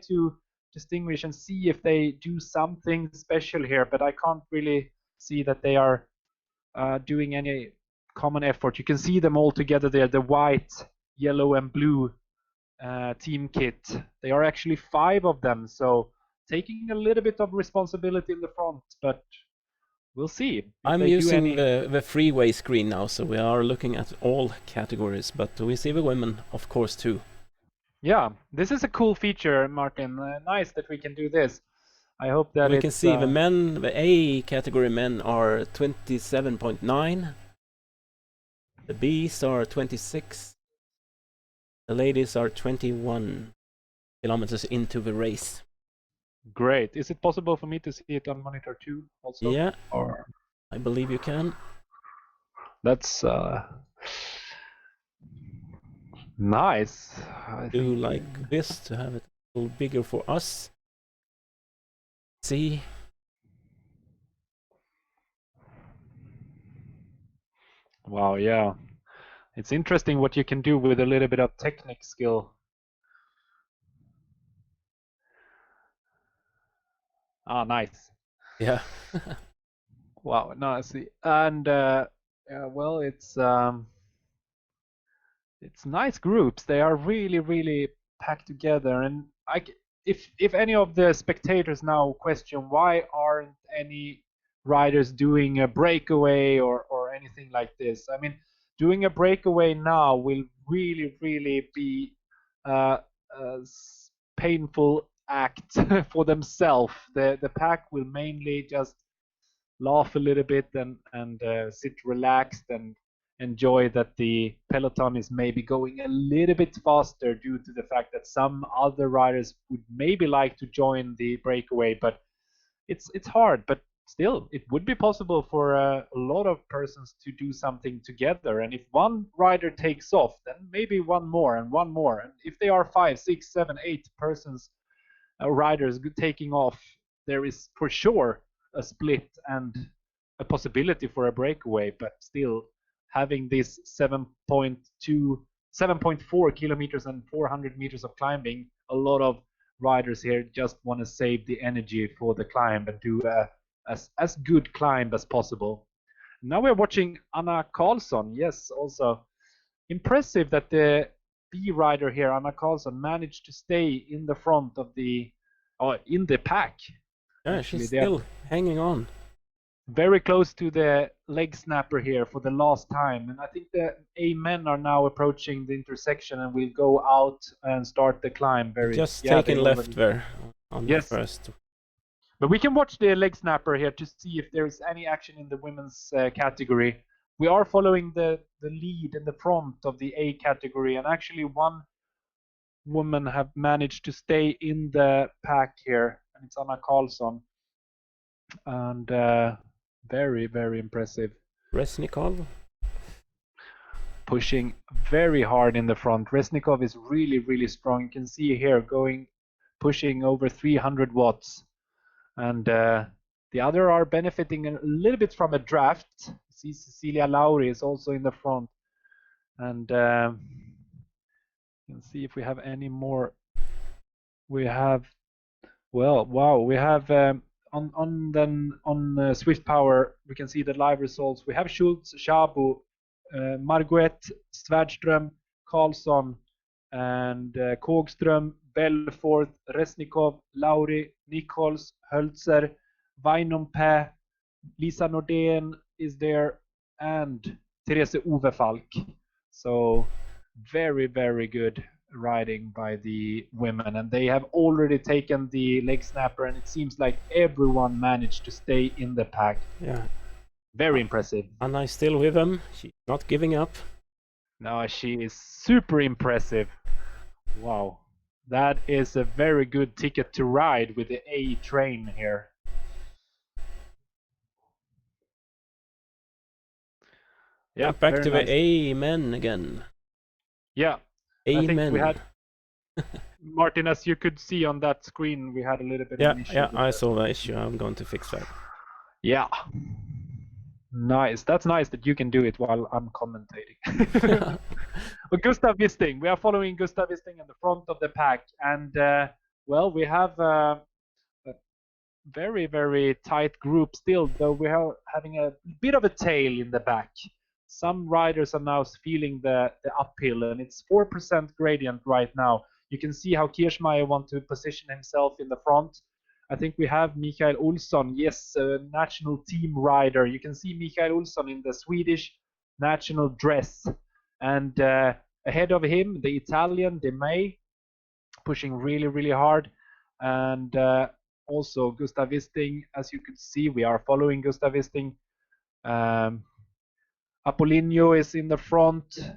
to distinguish and see if they do something special here, but I can't really see that they are doing any common effort. You can see them all together there, the white, yellow and blue team kit. They are actually 5 of them, so taking a little bit of responsibility in the front, but we'll see. I'm using the freeway screen now, so we are looking at all categories, but we see the women, of course, too. Yeah, this is a cool feature, Martin. Nice that we can do this. I hope that we can see the men, the A category men are 27.9. The Bs are 26. The ladies are 21 kilometers into the race. Great. Is it possible for me to see it on monitor 2 also? Yeah, or I believe you can. That's nice. I do like this to have it a little bigger for us. See. Wow, yeah. It's interesting what you can do with a little bit of technique skill. Ah, nice. Yeah. Wow, nice. And well, it's nice groups. They are really packed together. And if any of the spectators now question why aren't any riders doing a breakaway or anything like this, I mean, doing a breakaway now will really be painful act for themselves. The pack will mainly just laugh a little bit and sit relaxed and enjoy that the peloton is maybe going a little bit faster due to the fact that some other riders would maybe like to join the breakaway, but it's hard. But still, it would be possible for a lot of persons to do something together. And if one rider takes off, then maybe one more and one more. And if they are 5, 6, 7, 8 persons, riders taking off, there is for sure a split and a possibility for a breakaway. But still, having this 7.4 kilometers and 400 meters of climbing, a lot of riders here just want to save the energy for the climb and do as good climb as possible. Now we're watching Anna Karlsson. Yes, also impressive that the B rider here, Anna Karlsson, managed to stay in the front of the in the pack. Yeah, actually, she's still hanging on. Very close to the leg snapper here for the last time. And I think the A men are now approaching the intersection and will go out and start the climb. Just taking left there on the first. But we can watch the leg snapper here to see if there's any action in the women's category. We are following the lead in the front of the A category, and actually one woman have managed to stay in the pack here, and it's Anna Karlsson. And very, very impressive. Resnikov pushing very hard in the front. Resnikov is really, really strong. You can see here pushing over 300 watts. And the other are benefiting a little bit from a draft. See, Cecilia Lauri is also in the front. And you can see if we have any more. We have, well, wow, we have on Swift Power, we can see the live results. We have Schultz, Shabu, Marguet, Svärdström, Karlsson, and Kågström, Belfort, Resnikov, Lauri, Nichols, Hölzer, Weinompe, Lisa Nordén is there, and Therese Ovefalk. So very, very good riding by the women, and they have already taken the leg snapper, and it seems like everyone managed to stay in the pack. Yeah, very impressive. And I still with them. She's not giving up. No, she is super impressive. Wow, that is a very good ticket to ride with the A train here. Yeah, back to the A men again. Yeah. Amen. I think we had, Martin, as you could see on that screen, we had a little bit of an issue. Yeah, I saw the issue. I'm going to fix that. Yeah. Nice. That's nice that you can do it while I'm commentating. But Gustav Wisting, we are following Gustav Wisting in the front of the pack. And, well, we have a very, very tight group still, though we are having a bit of a tail in the back. Some riders are now feeling the uphill, and it's 4% gradient right now. You can see how Kirchmeier wants to position himself in the front. I think we have Mikael Olsson, yes, a national team rider. You can see Mikael Olsson in the Swedish national dress. And ahead of him, the Italian, De May, pushing really, really hard. And also Gustav Wisting, as you could see, we are following Gustav Wisting. Apollinio is in the front,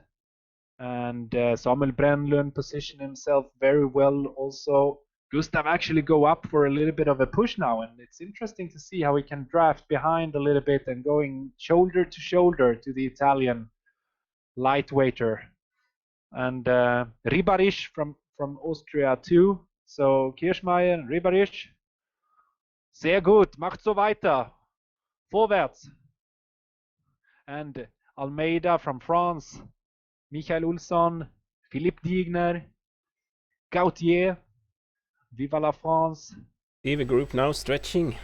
and Samuel Brännlund positioned himself very well also. Gustav actually go up for a little bit of a push now, and it's interesting to see how he can draft behind a little bit and going shoulder to shoulder to the Italian lightweighter. And Ribarisch from Austria too. So Kirchmeier and Ribarisch. Sehr gut, macht so weiter. Vorwärts. And Almeida from France, Michael Olsson, Philippe Diegner, Gautier, Viva la France. See the group now stretching.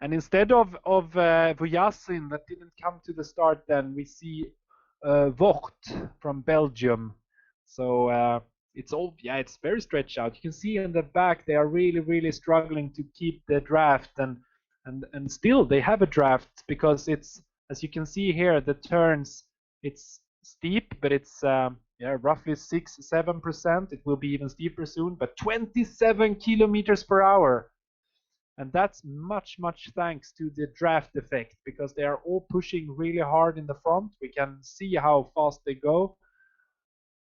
And instead of Vujasin that didn't come to the start, then we see Vogt from Belgium. So it's very stretched out. You can see in the back they are really, really struggling to keep the draft, and still they have a draft because it's, as you can see here, the turns, it's steep, but it's roughly 6-7%. It will be even steeper soon, but 27 kilometers per hour. And that's much thanks to the draft effect, because they are all pushing really hard in the front. We can see how fast they go.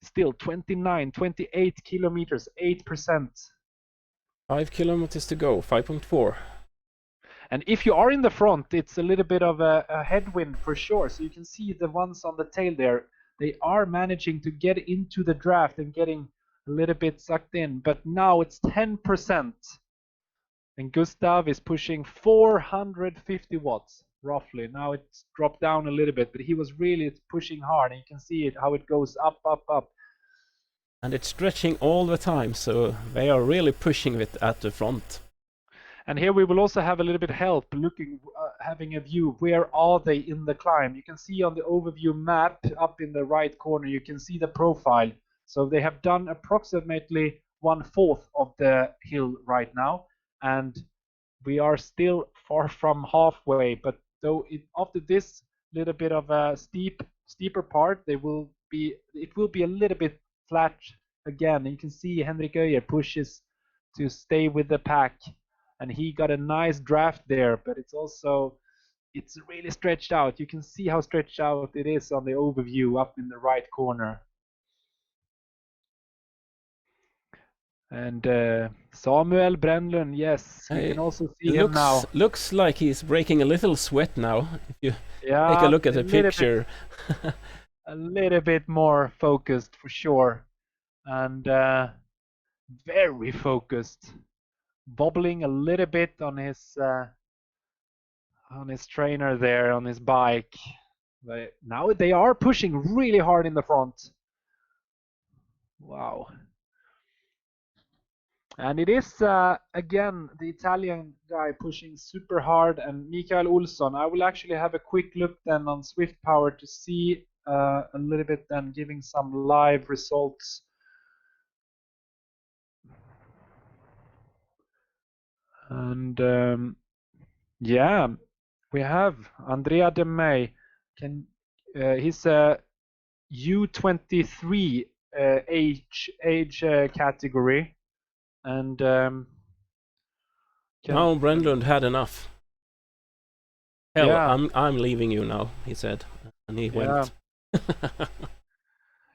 Still 28 kilometers, 8%. 5 kilometers to go, 5.4. And if you are in the front, it's a little bit of a headwind for sure. So you can see the ones on the tail there, they are managing to get into the draft and getting a little bit sucked in. But now it's 10%. And Gustav is pushing 450 watts, roughly. Now it's dropped down a little bit, but he was really pushing hard. And you can see it, how it goes up, up, up. And it's stretching all the time, so they are really pushing it at the front. And here we will also have a little bit help looking, having a view. Where are they in the climb? You can see on the overview map up in the right corner, you can see the profile. So they have done approximately 1/4 of the hill right now. And we are still far from halfway. But though after this little bit of a steeper part, it will be a little bit flat again. And you can see Henrik Öijer pushes to stay with the pack. And he got a nice draft there, but it's really stretched out. You can see how stretched out it is on the overview up in the right corner. And Samuel Brännlund, yes, you can also see him now. Looks like he's breaking a little sweat now. If you take a look at the picture. A little bit more focused for sure. And very focused. Bobbling a little bit on his trainer there, on his bike. But now they are pushing really hard in the front. Wow. And it is again the Italian guy pushing super hard, and Mikael Olsson. I will actually have a quick look then on Zwift Power to see a little bit, then giving some live results. And yeah, we have Andrea De May. He's a U23 age category, and now Brännlund had enough. Hell, yeah. I'm leaving you now, he said, and he went.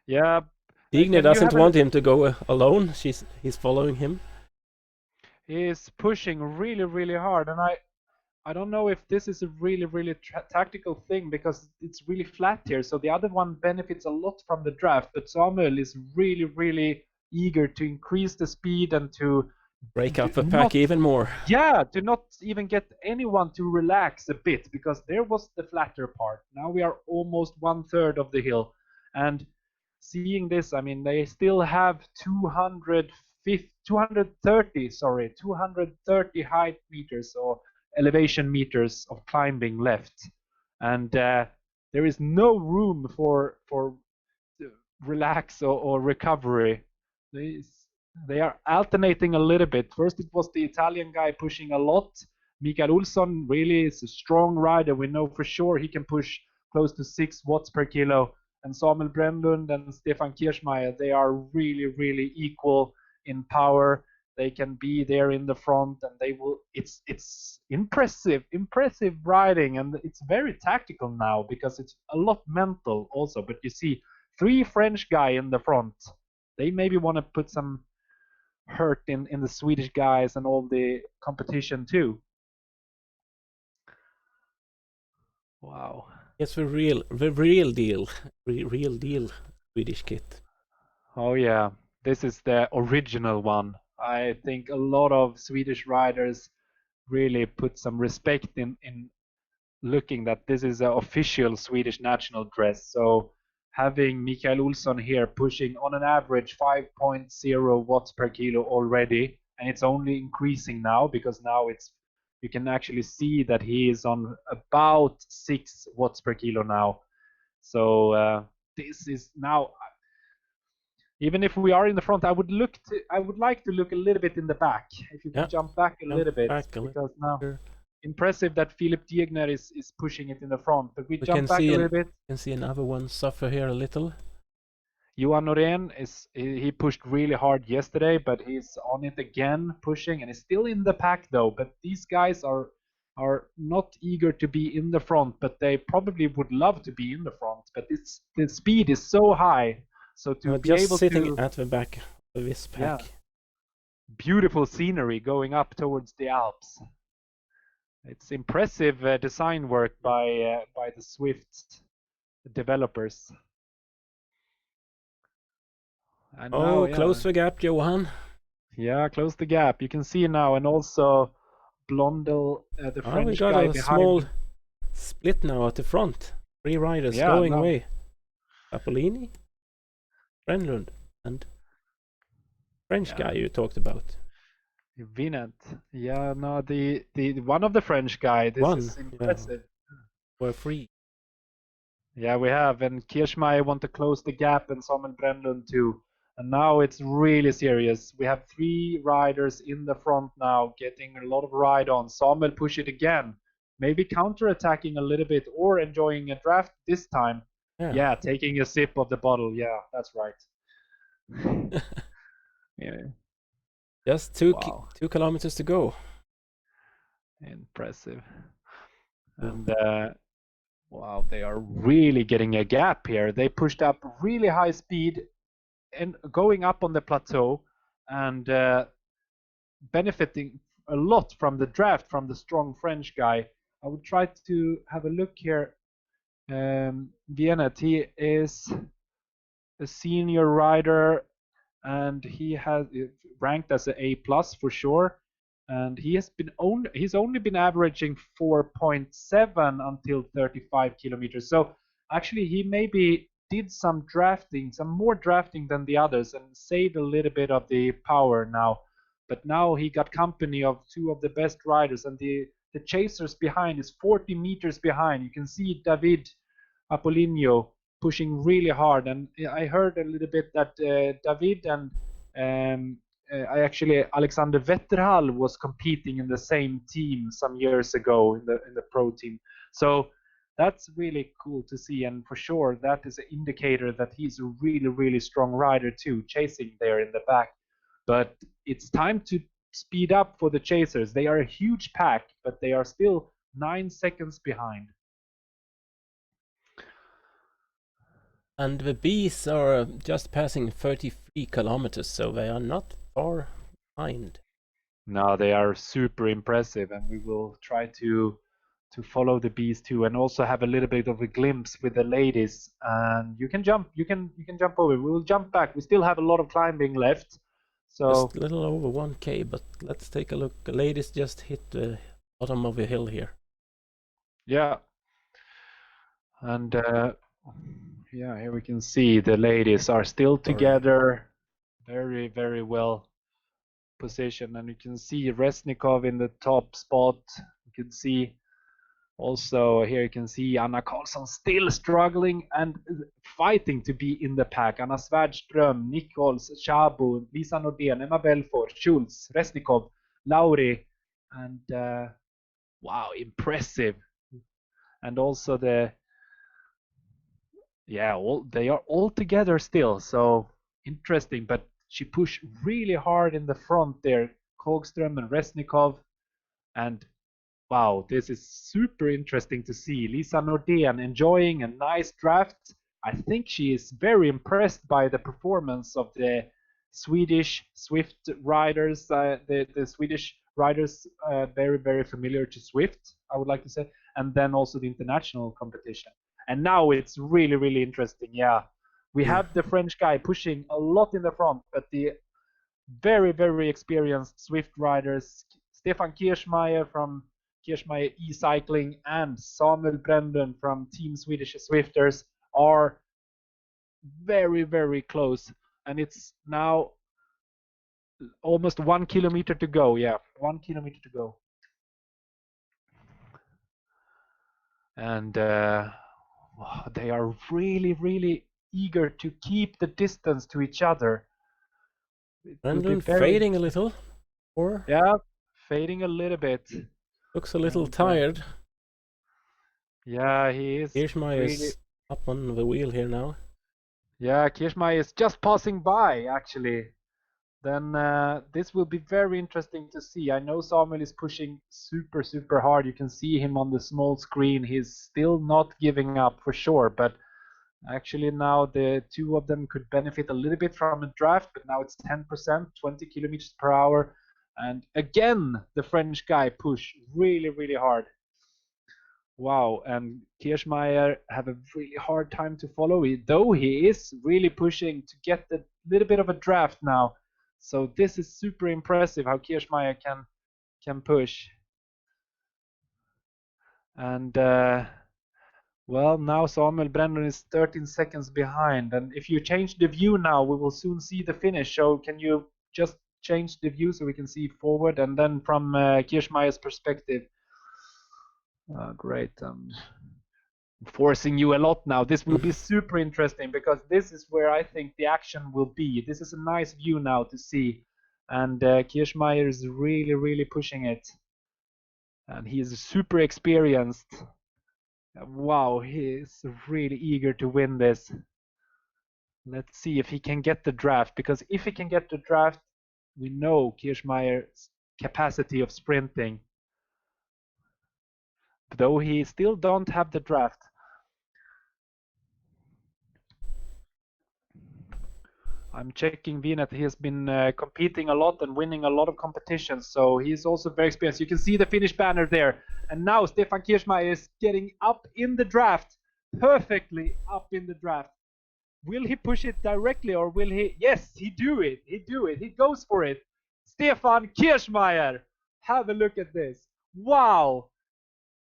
Yeah. Digne doesn't want him to go alone. He's following him. He is pushing really hard, and I don't know if this is a really tactical thing, because it's really flat here. So the other one benefits a lot from the draft, but Samuel is really eager to increase the speed and to break up the pack even more. Yeah, to not even get anyone to relax a bit, because there was the flatter part. Now we are almost 1/3 of the hill, and seeing this, I mean, they still have 230 height meters or elevation meters of climbing left, and there is no room for relax or recovery. They are alternating a little bit. First it was the Italian guy pushing a lot. Mikael Olsson really is a strong rider. We know for sure he can push close to 6 watts per kilo. And Samuel Brännlund and Stefan Kirchmeier, they are really equal in power. They can be there in the front, and they will. It's impressive riding, and it's very tactical now, because it's a lot mental also. But you see 3 French guys in the front. They maybe want to put some hurt in the Swedish guys and all the competition too. Wow. It's the real deal Swedish kit. Oh yeah, this is the original one. I think a lot of Swedish riders really put some respect in looking that this is an official Swedish national dress. So having Mikael Olsson here pushing on an average 5.0 watts per kilo already, and it's only increasing now, because now you can actually see that he is on about 6 watts per kilo now. So this is now, even if we are in the front, I would like to look a little bit in the back. If you can jump back a little bit, because now impressive that Philip Diegner is pushing it in the front. But we jump can back a see little bit. Can see another one suffer here a little. Johan Norén he pushed really hard yesterday, but he's on it again, pushing, and he's still in the pack though. But these guys are not eager to be in the front, but they probably would love to be in the front. But the speed is so high, so to be just able sitting to at the back of this pack. Yeah, beautiful scenery going up towards the Alps. It's impressive design work by the Zwift developers. And now, close the gap, Johan. Yeah, close the gap. You can see now, and also Blondel, the French we got guy a behind. small split now at the front. 3 riders going away. Apollini, Brenlund, and French guy you talked about. Vinet. Yeah, no, the one of the French guy. This is impressive. Yeah. We're free. Yeah, we have, and Kirchmeier want to close the gap, and Samuel Brenlund too. And now it's really serious. We have 3 riders in the front now, getting a lot of ride on. Samuel push it again, maybe counter-attacking a little bit or enjoying a draft this time. Yeah, taking a sip of the bottle. Yeah, that's right. Yeah. Just 2 kilometers to go. Impressive. And wow, they are really getting a gap here. They pushed up really high speed and going up on the plateau and benefiting a lot from the draft from the strong French guy. I would try to have a look here. Viennet, he is a senior rider and he has ranked as an A+ for sure. And he's only been averaging 4.7 until 35 kilometers. So actually he maybe did some more drafting than the others, and saved a little bit of the power now. But now he got company of 2 of the best riders, and the chasers behind is 40 meters behind. You can see David Apollinio pushing really hard, and I heard a little bit that David and actually Alexander Vetterhall was competing in the same team some years ago in the pro team. So that's really cool to see, and for sure that is an indicator that he's a really, really strong rider too, chasing there in the back. But it's time to speed up for the chasers. They are a huge pack, but they are still 9 seconds behind. And the bees are just passing 33 kilometers, so they are not far behind. No, they are super impressive, and we will try to follow the bees too, and also have a little bit of a glimpse with the ladies. And you can jump over. We will jump back. We still have a lot of climbing left. So just a little over 1K, but let's take a look. The ladies just hit the bottom of the hill here. Yeah. And yeah, here we can see the ladies are still together, very, very well positioned, and you can see Resnikov in the top spot. You can see also here, you can see Anna Karlsson still struggling and fighting to be in the pack. Anna Svärdström, Nichols, Chabu, Lisa Nordén, Emma Belfort, Schultz, Resnikov, Lauri, and wow, impressive. And also they are all together still, so interesting. But she pushed really hard in the front there, Kogström and Resnikov, and wow, this is super interesting to see. Lisa Nordén enjoying a nice draft. I think she is very impressed by the performance of the Swedish Zwift riders. The Swedish riders very, very familiar to Zwift, I would like to say, and then also the international competition. And now it's really, really interesting. Yeah, we have the French guy pushing a lot in the front, but the very, very experienced Zwift riders, Stefan Kirchmeier from Kirchmeier e-cycling and Samuel Brendan from Team Swedish Zwifters, are very, very close. And it's now almost 1 kilometer to go. Yeah, 1 kilometer to go. And they are really, really eager to keep the distance to each other. Brendan fading a little, or? Yeah, fading a little bit. Looks a little tired. Yeah, he is. Kirchmeier really... is up on the wheel here now. Yeah, Kirchmeier is just passing by, actually. Then this will be very interesting to see. I know Samuel is pushing super hard. You can see him on the small screen. He's still not giving up for sure, but actually now the two of them could benefit a little bit from a draft, but now it's 10%, 20 kilometers per hour. And again, the French guy pushed really hard. Wow, and Kirchmeier have a really hard time to follow, though he is really pushing to get a little bit of a draft now. So this is super impressive how Kirchmeier can push. And well, now Samuel Brenner is 13 seconds behind. And if you change the view now, we will soon see the finish. So can you just change the view so we can see forward? And then from Kirchmeier's perspective. Great. Forcing you a lot now. This will be super interesting because this is where I think the action will be. This is a nice view now to see. And Kirchmeier is really pushing it. And he is super experienced. Wow, he is really eager to win this. Let's see if he can get the draft, because if he can get the draft, we know Kirchmeier's capacity of sprinting. Though he still don't have the draft. I'm checking Vinet. He has been competing a lot and winning a lot of competitions, so he's also very experienced. You can see the finish banner there. And now Stefan Kirchmeier is getting up in the draft, perfectly up in the draft. Will he push it directly, or will he? Yes, he do it. He goes for it. Stefan Kirchmeier. Have a look at this. Wow.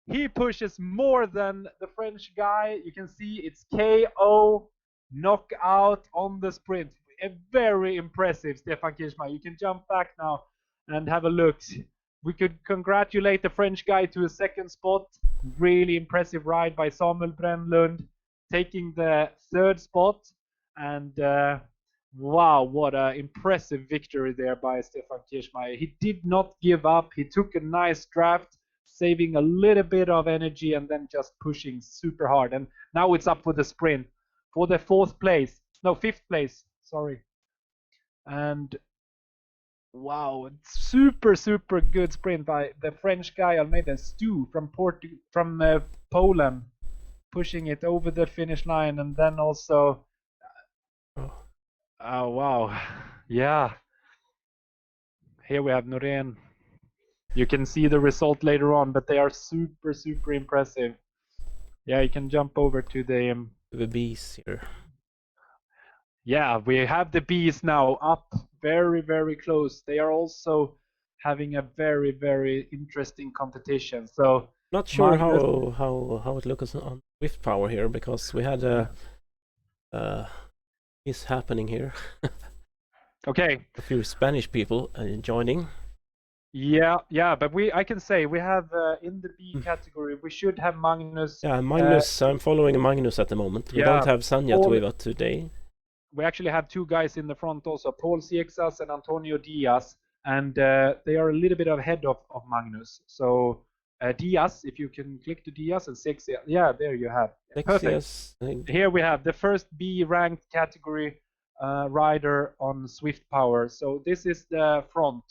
He pushes more than the French guy. You can see it's KO, knockout on the sprint. A very impressive Stefan Kirchmeier. You can jump back now and have a look. We could congratulate the French guy to a second spot. Really impressive ride by Samuel Brenlund, taking the third spot. And wow, what an impressive victory there by Stefan Kirchmeier. He did not give up. He took a nice draft, saving a little bit of energy and then just pushing super hard. And now it's up for the sprint for the fifth place, sorry. And wow, super good sprint by the French guy Almeida Stu from Poland, pushing it over the finish line. And then also oh wow, yeah, here we have Norén. You can see the result later on, but they are super impressive. Yeah, you can jump over to the bees here. Yeah, we have the bees now up very close. They are also having a very interesting competition. So not sure how it looks on Zwift Power here, because we had is happening here. Okay. A few Spanish people joining. Yeah, but I can say we have in the B category we should have Magnus. Yeah, Magnus. I'm following Magnus at the moment. We don't have Sanja Tuiva today. We actually have two guys in the front also, Paul Siexas and Antonio Diaz, and they are a little bit ahead of Magnus. So Diaz, if you can click to Diaz, and Siexas, yeah, there you have. Perfect. Here we have the first B ranked category rider on Zwift Power. So this is the front.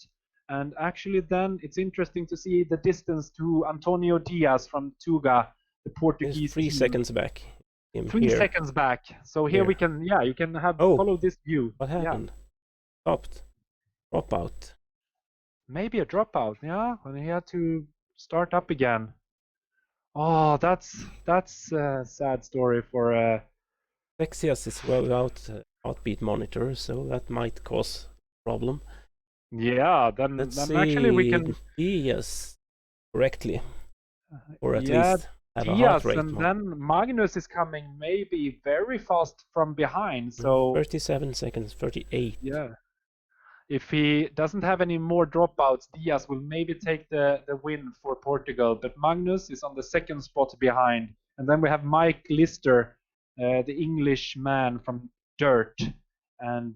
And actually then it's interesting to see the distance to Antonio Diaz from Tuga, the Portuguese. He's 3 seconds back. 3 seconds back. So here we can, you can follow this view. What happened? Stopped. Dropout. Maybe a dropout, yeah? When he had to start up again. Oh, that's a sad story for Lexias is without heartbeat monitor, so that might cause a problem. Yeah, then actually we can Diaz correctly, or at least have a heart rate. And then Magnus is coming maybe very fast from behind. So 37 seconds, 38. Yeah, if he doesn't have any more dropouts, Diaz will maybe take the win for Portugal. But Magnus is on the second spot behind, and then we have Mike Lister, the English man from Dirt, and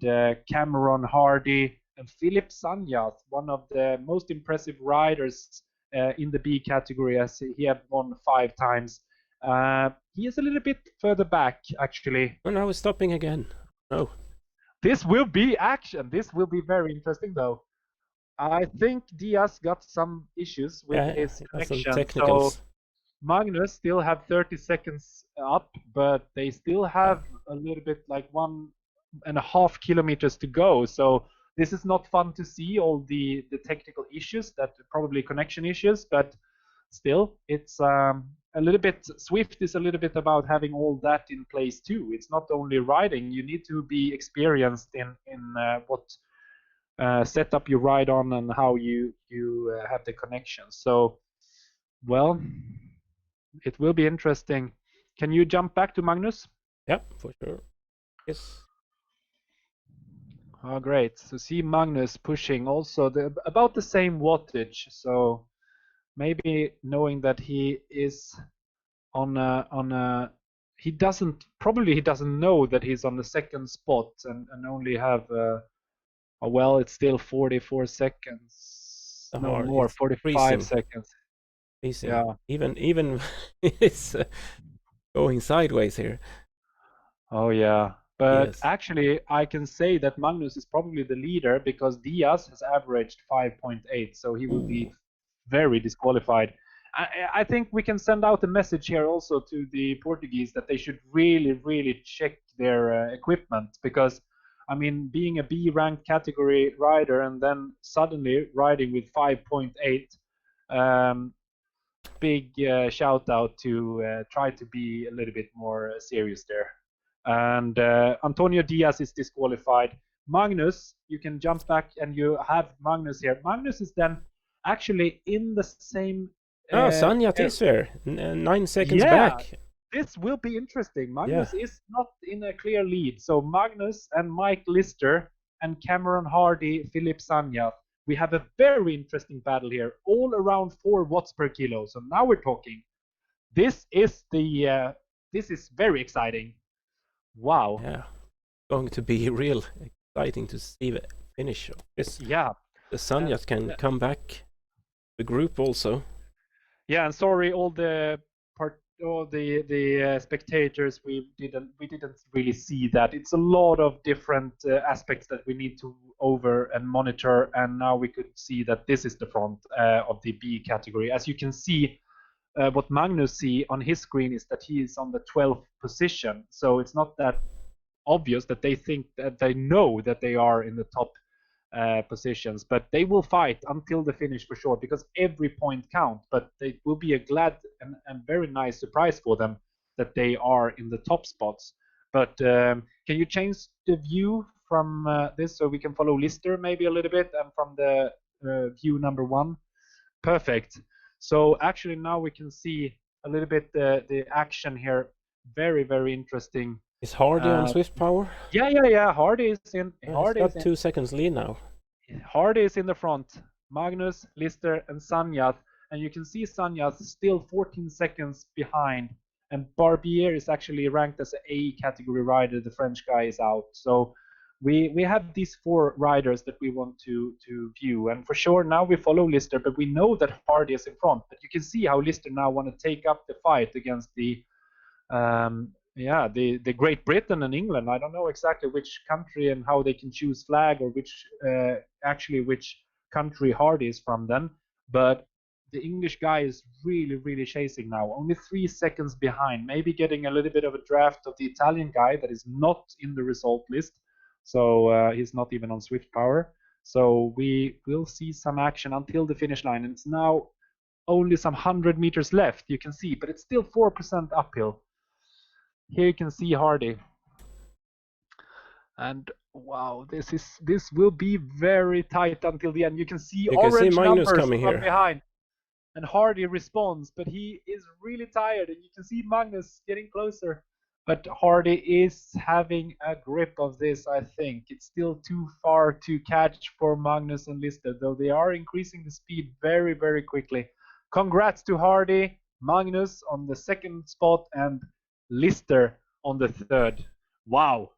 Cameron Hardy. And Philip Sanyath, one of the most impressive riders in the B category, as he had won 5 times. He is a little bit further back, actually. Oh, now it's stopping again. No. This will be action. This will be very interesting, though. I think Diaz got some issues with his connection, so Magnus still have 30 seconds up, but they still have a little bit like 1.5 kilometers to go. So this is not fun to see, all the technical issues, that probably connection issues, but still it's a little bit, Zwift is a little bit about having all that in place too. It's not only riding, you need to be experienced in what setup you ride on and how you have the connection. So, well, it will be interesting. Can you jump back to Magnus? Yeah, for sure. Yes. Oh, great. So see Magnus pushing also about the same wattage. So maybe knowing that he is on a he doesn't know that he's on the second spot and only have well, it's still 44 seconds. No more, 45 seconds. Freezing. Yeah. Even it's going sideways here. Oh yeah. But actually, I can say that Magnus is probably the leader because Diaz has averaged 5.8, so he will be very disqualified. I think we can send out a message here also to the Portuguese that they should really, really check their equipment, because I mean, being a B ranked category rider and then suddenly riding with 5.8, big shout out to try to be a little bit more serious there. And Antonio Diaz is disqualified. Magnus, you can jump back and you have Magnus here. Magnus is then actually in the same. Sanjat is there, 9 seconds back. This will be interesting. Magnus is not in a clear lead. So Magnus and Mike Lister and Cameron Hardy, Philip Sanjat. We have a very interesting battle here, all around 4 watts per kilo. So now we're talking. This is very exciting. Wow. Yeah, going to be real exciting to see the finish of this. Yeah. The Sanjat can come back. The group also. Yeah, and sorry, all the spectators, we didn't really see that. It's a lot of different aspects that we need to over and monitor, and now we could see that this is the front of the B category. As you can see, what Magnus see on his screen is that he is on the 12th position, so it's not that obvious that they think that they know that they are in the top positions, but they will fight until the finish for sure, because every point counts. But it will be a glad and very nice surprise for them that they are in the top spots. But can you change the view from this so we can follow Lister maybe a little bit, and from the view number 1? Perfect. So actually now we can see a little bit the action here. Very, very interesting. Is Hardy on Zwift Power? Yeah. Hardy is in. Hardy got 2 seconds lead now. Hardy is in the front. Magnus, Lister, and Sanjat. And you can see Sanjat still 14 seconds behind. And Barbier is actually ranked as an A category rider. The French guy is out. So we have these 4 riders that we want to view. And for sure now we follow Lister, but we know that Hardy is in front. But you can see how Lister now want to take up the fight against the Great Britain and England. I don't know exactly which country and how they can choose flag, or which country Hardy is from then. But the English guy is really, really chasing now. Only 3 seconds behind, maybe getting a little bit of a draft of the Italian guy that is not in the result list. So he's not even on Zwift Power. So we will see some action until the finish line. And it's now only some 100 meters left, you can see, but it's still 4% uphill. Here you can see Hardy, and wow, this will be very tight until the end. You can see orange numbers coming here behind, and Hardy responds, but he is really tired, and you can see Magnus getting closer. But Hardy is having a grip of this. I think it's still too far to catch for Magnus and Lister, though they are increasing the speed very, very quickly. Congrats to Hardy, Magnus on the 2nd spot, and Lister on the 3rd. Wow,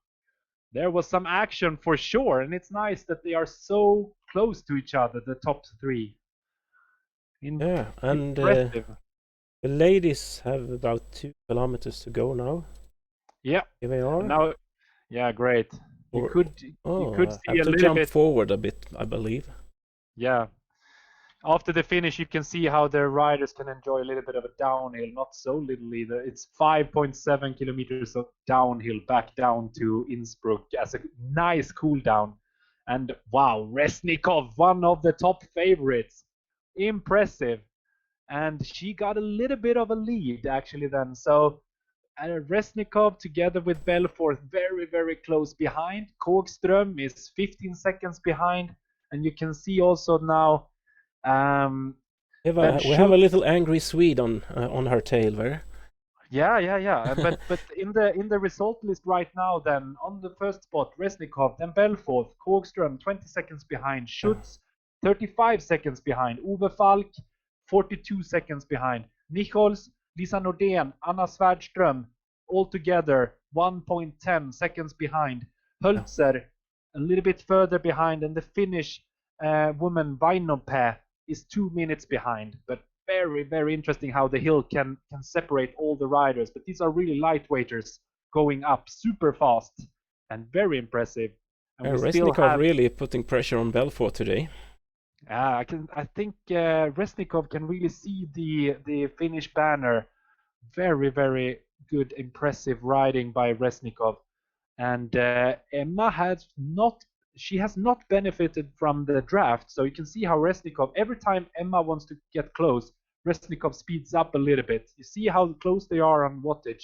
there was some action for sure, and it's nice that they are so close to each other, the top 3. Yeah, and Impressive. the ladies have about 2 kilometers to go now. Yeah. Here they are. Now, yeah, great. You could see have a to little jump bit forward a bit, I believe. Yeah. After the finish, you can see how the riders can enjoy a little bit of a downhill, not so little either. It's 5.7 kilometers of downhill back down to Innsbruck as a nice cool down. And wow, Resnikov, one of the top favorites. Impressive. And she got a little bit of a lead actually then. So Resnikov together with Belfort very, very close behind. Kågström is 15 seconds behind. And you can see also now we have a little angry Swede on her tail there. Yeah. but in the result list right now, then on the first spot, Resnikov, then Belfort, Kågström 20 seconds behind, Schutz 35 seconds behind, Uwe Falk 42 seconds behind, Nichols, Lisa Nordén, Anna Svärdström all together 1.10 seconds behind, Hölzer a little bit further behind, and the Finnish woman Vainopää is 2 minutes behind. But very, very interesting how the hill can separate all the riders. But these are really lightweighters going up super fast and very impressive. And Resnikov really putting pressure on Belfort today. I think Resnikov can really see the Finnish banner. Very, very good, impressive riding by Resnikov. And Emma has not benefited from the draft. So you can see how Resnikov, every time Emma wants to get close, Resnikov speeds up a little bit. You see how close they are on wattage.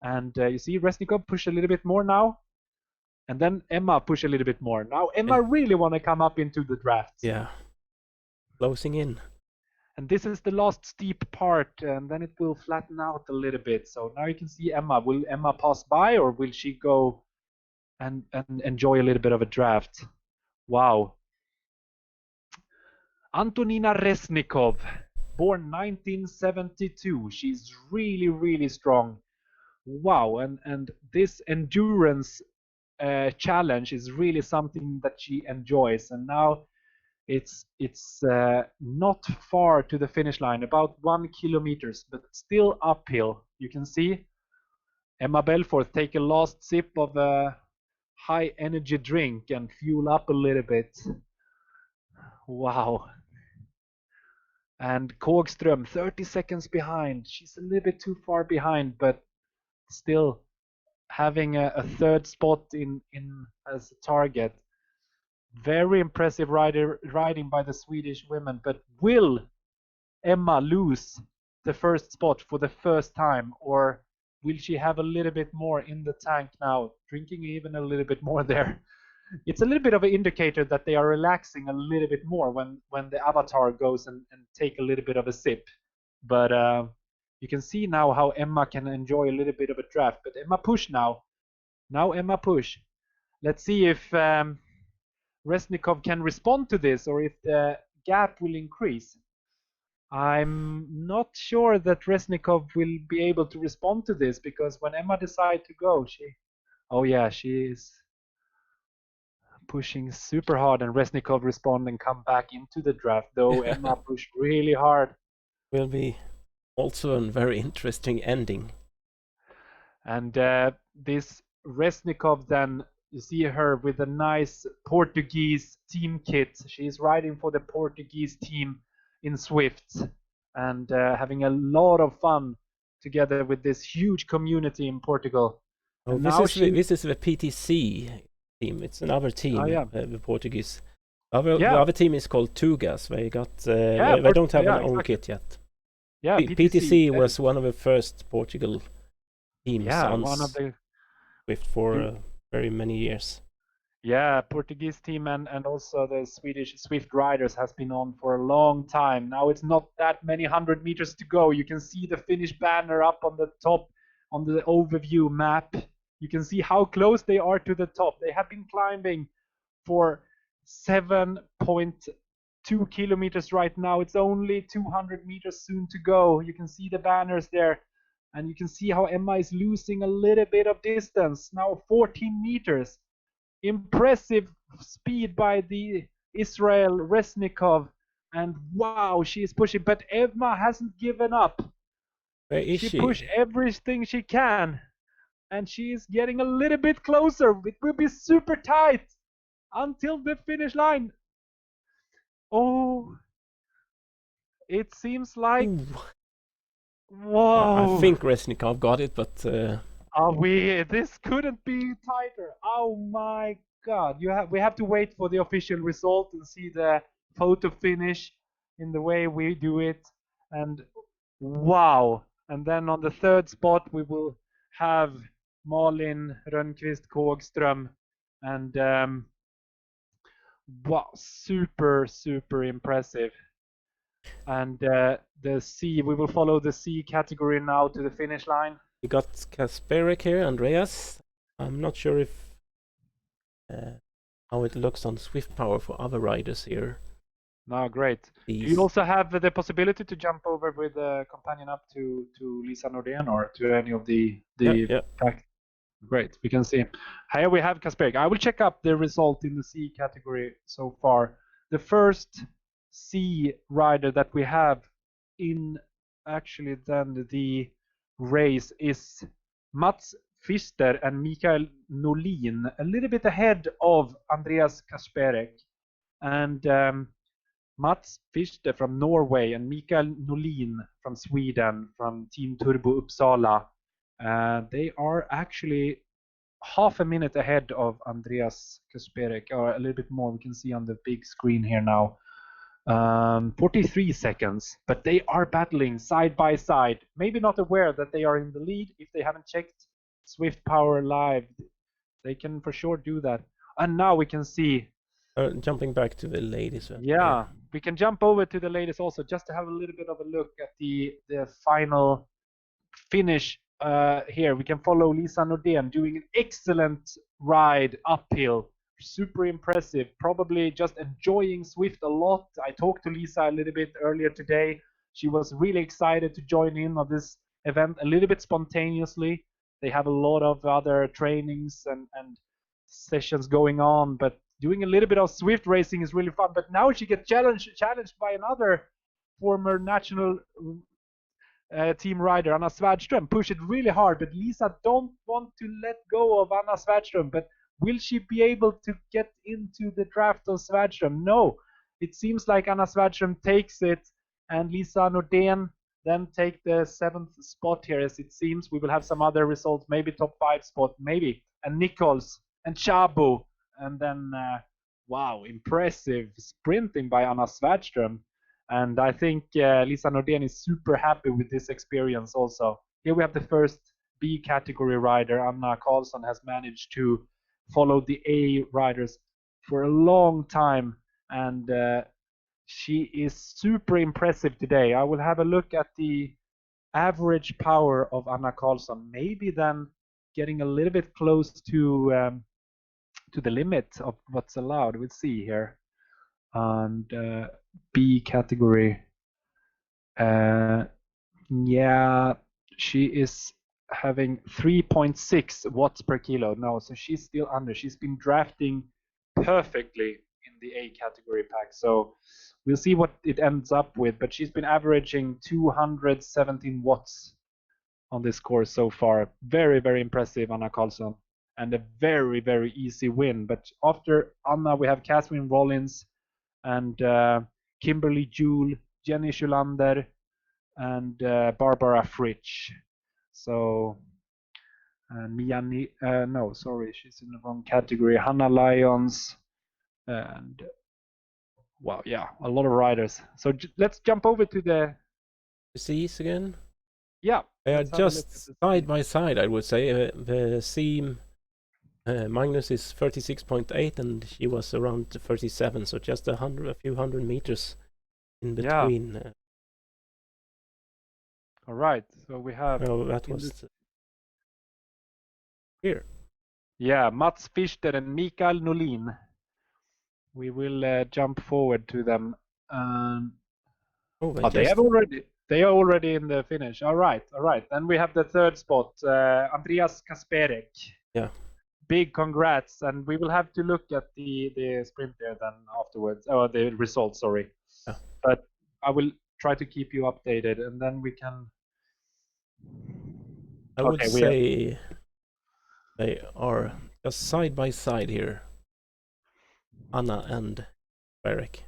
And you see Resnikov push a little bit more now. And then Emma push a little bit more. Now Emma really want to come up into the draft. Yeah. Closing in. And this is the last steep part, and then it will flatten out a little bit. So now you can see Emma. Will Emma pass by, or will she go and enjoy a little bit of a draft? Wow. Antonina Resnikov, born 1972. She's really, really strong. Wow, and this endurance challenge is really something that she enjoys. And now it's not far to the finish line, about 1 kilometer, but still uphill. You can see Emma Belfort take a last sip of a high energy drink and fuel up a little bit. Wow. And Kågström 30 seconds behind. She's a little bit too far behind, but still having a third spot in as a target. Very impressive riding by the Swedish women, but will Emma lose the first spot for the first time, or will she have a little bit more in the tank now, drinking even a little bit more there? It's a little bit of an indicator that they are relaxing a little bit more when the avatar goes and take a little bit of a sip. But you can see now how Emma can enjoy a little bit of a draft. But Emma push now. Now Emma push. Let's see if Resnikov can respond to this, or if the gap will increase. I'm not sure that Resnikov will be able to respond to this, because when Emma decides to go, she is pushing super hard, and Resnikov respond and come back into the draft, though Emma pushed really hard. Will be also a very interesting ending. And this Resnikov, then you see her with a nice Portuguese team kit. She's riding for the Portuguese team in Zwift, and having a lot of fun together with this huge community in Portugal. Oh, this is the PTC team. It's another team, the Portuguese. The other team is called Tugas. They got they don't have an own kit yet. Yeah, PTC was one of the first Portugal teams on one of the Zwift for very many years. Yeah, Portuguese team and also the Swedish Zwift riders has been on for a long time. Now it's not that many 100 meters to go. You can see the Finnish banner up on the top on the overview map. You can see how close they are to the top. They have been climbing for 7.2 kilometers right now. It's only 200 meters soon to go. You can see the banners there. And you can see how Emma is losing a little bit of distance. Now 14 meters. Impressive speed by the Israel Resnikov. And wow, she is pushing, but Emma hasn't given up. Where is she? She pushed everything she can, and she is getting a little bit closer. It will be super tight until the finish line. Oh, it seems like... Ooh. Whoa. I think Resnikov got it, but... This couldn't be tighter. Oh my God. We have to wait for the official result and see the photo finish in the way we do it. And wow. And then on the third spot, we will have Malin Rönnqvist Kågström. And wow, super, super impressive. And the C, we will follow the C category now to the finish line. We got Kasperek here, Andreas. I'm not sure if how it looks on Zwift Power for other riders here. No, great. Do you also have the possibility to jump over with a companion up to Lisa Nordén or to any of the pack? Great, we can see. Here we have Kasperek. I will check up the result in the C category so far. The first C rider that we have in actually then the race is Mats Fister and Mikael Norlin, a little bit ahead of Andreas Kasperek. And Mats Fister from Norway and Mikael Norlin from Sweden, from Team Turbo Uppsala. They are actually half a minute ahead of Andreas Kasperek, or a little bit more. We can see on the big screen here now. 43 seconds, but they are battling side by side. Maybe not aware that they are in the lead. If they haven't checked Zwift Power Live, they can for sure do that. And now we can see... jumping back to the ladies. Yeah, we can jump over to the ladies also, just to have a little bit of a look at the final finish. Here we can follow Lisa Nordén doing an excellent ride uphill. Super impressive, probably just enjoying Zwift a lot. I talked to Lisa a little bit earlier today. She was really excited to join in on this event a little bit spontaneously. They have a lot of other trainings and sessions going on, but doing a little bit of Zwift racing is really fun. But now she gets challenged by another former national team rider, Anna Svärdström. Push it really hard, but Lisa don't want to let go of Anna Svärdström. But will she be able to get into the draft of Svärdström? No. It seems like Anna Svärdström takes it, and Lisa Nordén then take the 7th spot here, as it seems. We will have some other results, maybe top 5 spot, maybe. And Nichols and Chabu. And then, wow, impressive sprinting by Anna Svärdström. And I think Lisa Nordén is super happy with this experience also. Here we have the first B category rider. Anna Karlsson has managed to follow the A riders for a long time, and she is super impressive today. I will have a look at the average power of Anna Karlsson, maybe then getting a little bit close to the limit of what's allowed. We'll see here. And B category, yeah, she is having 3.6 watts per kilo. No, so she's still under. She's been drafting perfectly in the A category pack. So we'll see what it ends up with. But she's been averaging 217 watts on this course so far. Very, very impressive, Anna Karlsson. And a very, very easy win. But after Anna, we have Catherine Rollins and Kimberly Jewell, Jenny Schulander, and Barbara Fritsch. So no, sorry, she's in the wrong category. Hannah Lyons, and wow, yeah, a lot of riders. So let's jump over to the C's again. Yeah, they are just side by side, I would say. The C Magnus is 36.8 and she was around 37, so just a few hundred meters in between. Yeah. All right, so we have... Oh, that was here. Yeah, Mats Fister and Mikael Norlin. We will jump forward to them. They are already in the finish. All right. Then we have the third spot, Andreas Kasperek. Yeah. Big congrats, and we will have to look at the sprint there then afterwards. Oh, the results, sorry. Yeah. but I will try to keep you updated, and then we can. I would say they are just side by side here, Anna and Eric.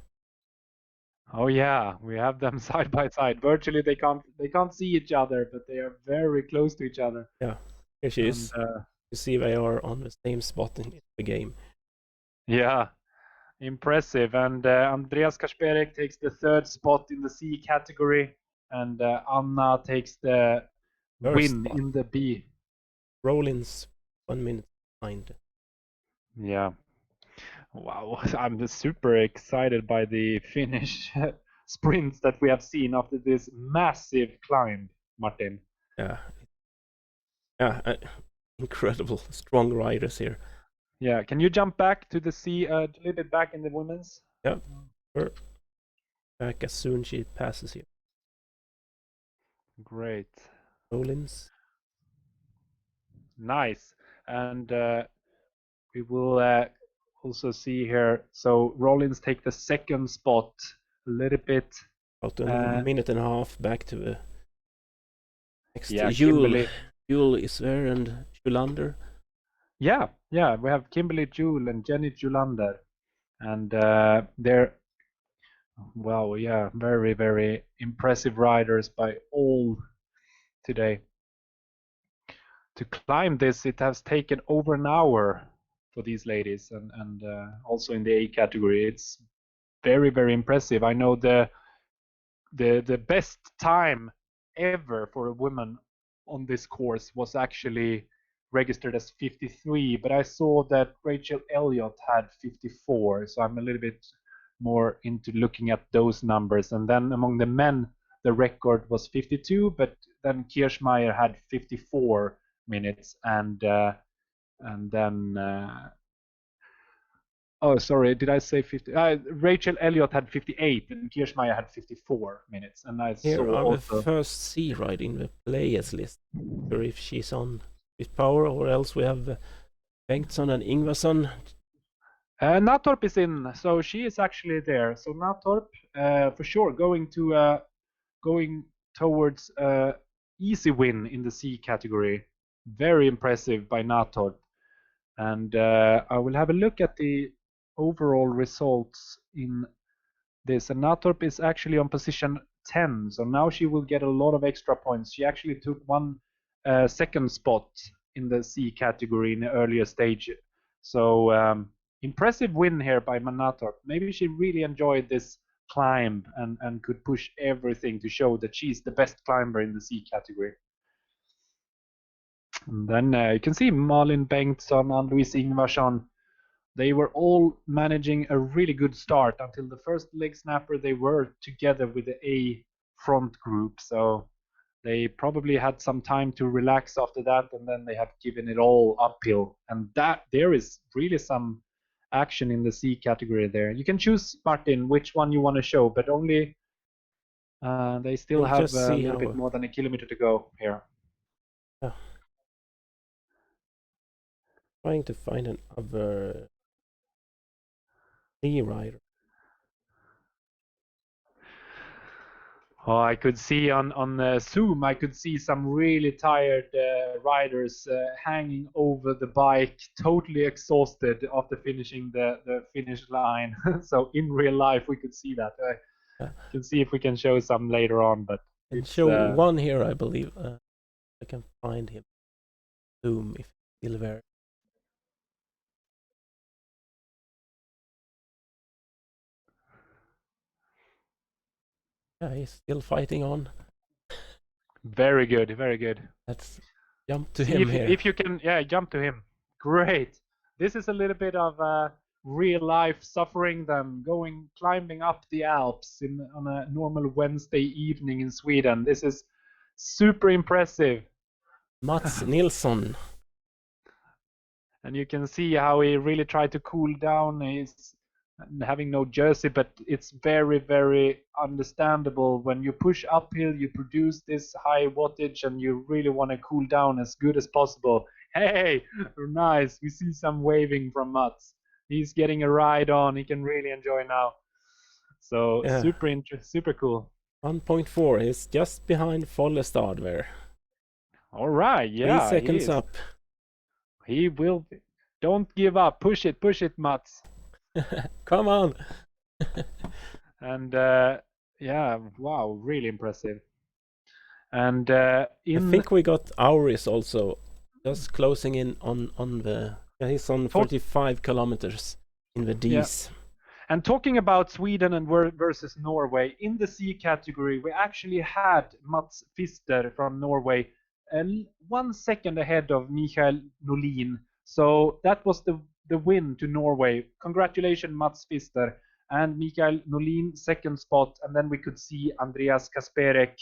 Oh yeah, we have them side by side. Virtually, they can't see each other, but they are very close to each other. Yeah, here she is. You see, they are on the same spot in the game. Yeah, impressive. And Andreas Kasperek takes the 3rd spot in the C category, and Anna takes the win in the B. Rollins 1 minute behind. Yeah. Wow, I'm super excited by the Finnish sprints that we have seen after this massive climb, Martin. Yeah, incredible, strong riders here. Yeah, can you jump back to the C a little bit back in the women's? Yeah, sure. Back as soon as she passes here. Great. Rollins. Nice. And we will also see here, so Rollins take the 2nd spot, a little bit. About a minute and a half back to the next. Yeah, Jule is there, and Julander. Yeah, we have Kimberly Jule and Jenny Julander, and they're, wow, yeah, very, very impressive riders by all today. To climb this, it has taken over an hour for these ladies, and also in the A category, it's very, very impressive. I know the best time ever for a woman on this course was actually registered as 53, but I saw that Rachel Elliott had 54, so I'm a little bit more into looking at those numbers. And then among the men, the record was 52, but then Kirschmeier had 54 minutes, and then oh, sorry, did I say 50? Rachel Elliott had 58, and Kirschmeier had 54 minutes. And I here saw are also the first C ride in the players list. Or if she's on with power, or else we have Bengtsson and Ingvarsson. Natorp is in, so she is actually there. So Natorp, for sure, going towards easy win in the C category. Very impressive by Natorp. And I will have a look at the overall results in this. And Natorp is actually on position 10, so now she will get a lot of extra points. She actually took one 2nd spot in the C category in the earlier stage. So impressive win here by Natorp. Maybe she really enjoyed this climb and could push everything to show that she's the best climber in the C category. And then you can see Malin Bengtsson and Louise Ingvarsson. They were all managing a really good start until the first leg snapper. They were together with the A front group, so they probably had some time to relax after that, and then they have given it all uphill. And that there is really some action in the C category there. You can choose, Martin, which one you want to show, but only they still have a little bit more than a kilometer to go here. Yeah. Trying to find another C rider. Oh, I could see on Zoom, I could see some really tired riders hanging over the bike, totally exhausted after finishing the finish line. So in real life, we could see that. I can see if we can show some later on, but it's show one here, I believe. I can find him. Zoom, if he's still there. Yeah, he's still fighting on. Very good, very good. Let's jump to him here. If you can, yeah, jump to him. Great. This is a little bit of real life suffering them, climbing up the Alps on a normal Wednesday evening in Sweden. This is super impressive. Mats Nilsson. And you can see how he really tried to cool down. He's having no jersey, but it's very, very understandable. When you push uphill, you produce this high wattage, and you really want to cool down as good as possible. Hey, nice. We see some waving from Mats. He's getting a ride on. He can really enjoy now. So super cool. 1.4 is just behind Follestad there. All right, yeah. 3 seconds up. He will. Don't give up. Push it, Mats. Come on. And yeah, wow, really impressive. And I think we got Auris also just closing in on the. He's on 45 kilometers in the Ds. Yeah. And talking about Sweden and versus Norway, in the C category, we actually had Mats Pfister from Norway 1 second ahead of Mikael Nolin. So that was the win to Norway. Congratulations, Mats Pfister. And Mikael Nolin, second spot. And then we could see Andreas Kasperek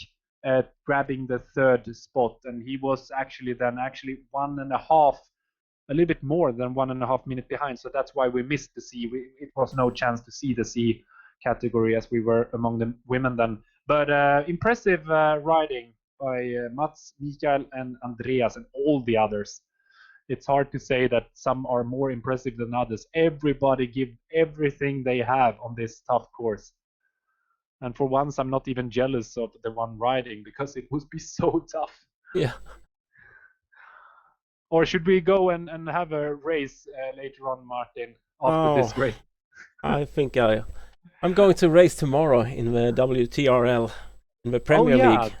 grabbing the third spot. And he was actually 1.5, a little bit more than 1.5 minutes behind. So that's why we missed the C. It was no chance to see the C category as we were among the women then. But impressive riding by Mats, Mikael, and Andreas, and all the others. It's hard to say that some are more impressive than others. Everybody give everything they have on this tough course. And for once, I'm not even jealous of the one riding because it would be so tough. Yeah. Or should we go and have a race later on, Martin, after this race? I think I'm going to race tomorrow in the WTRL, in the Premier League,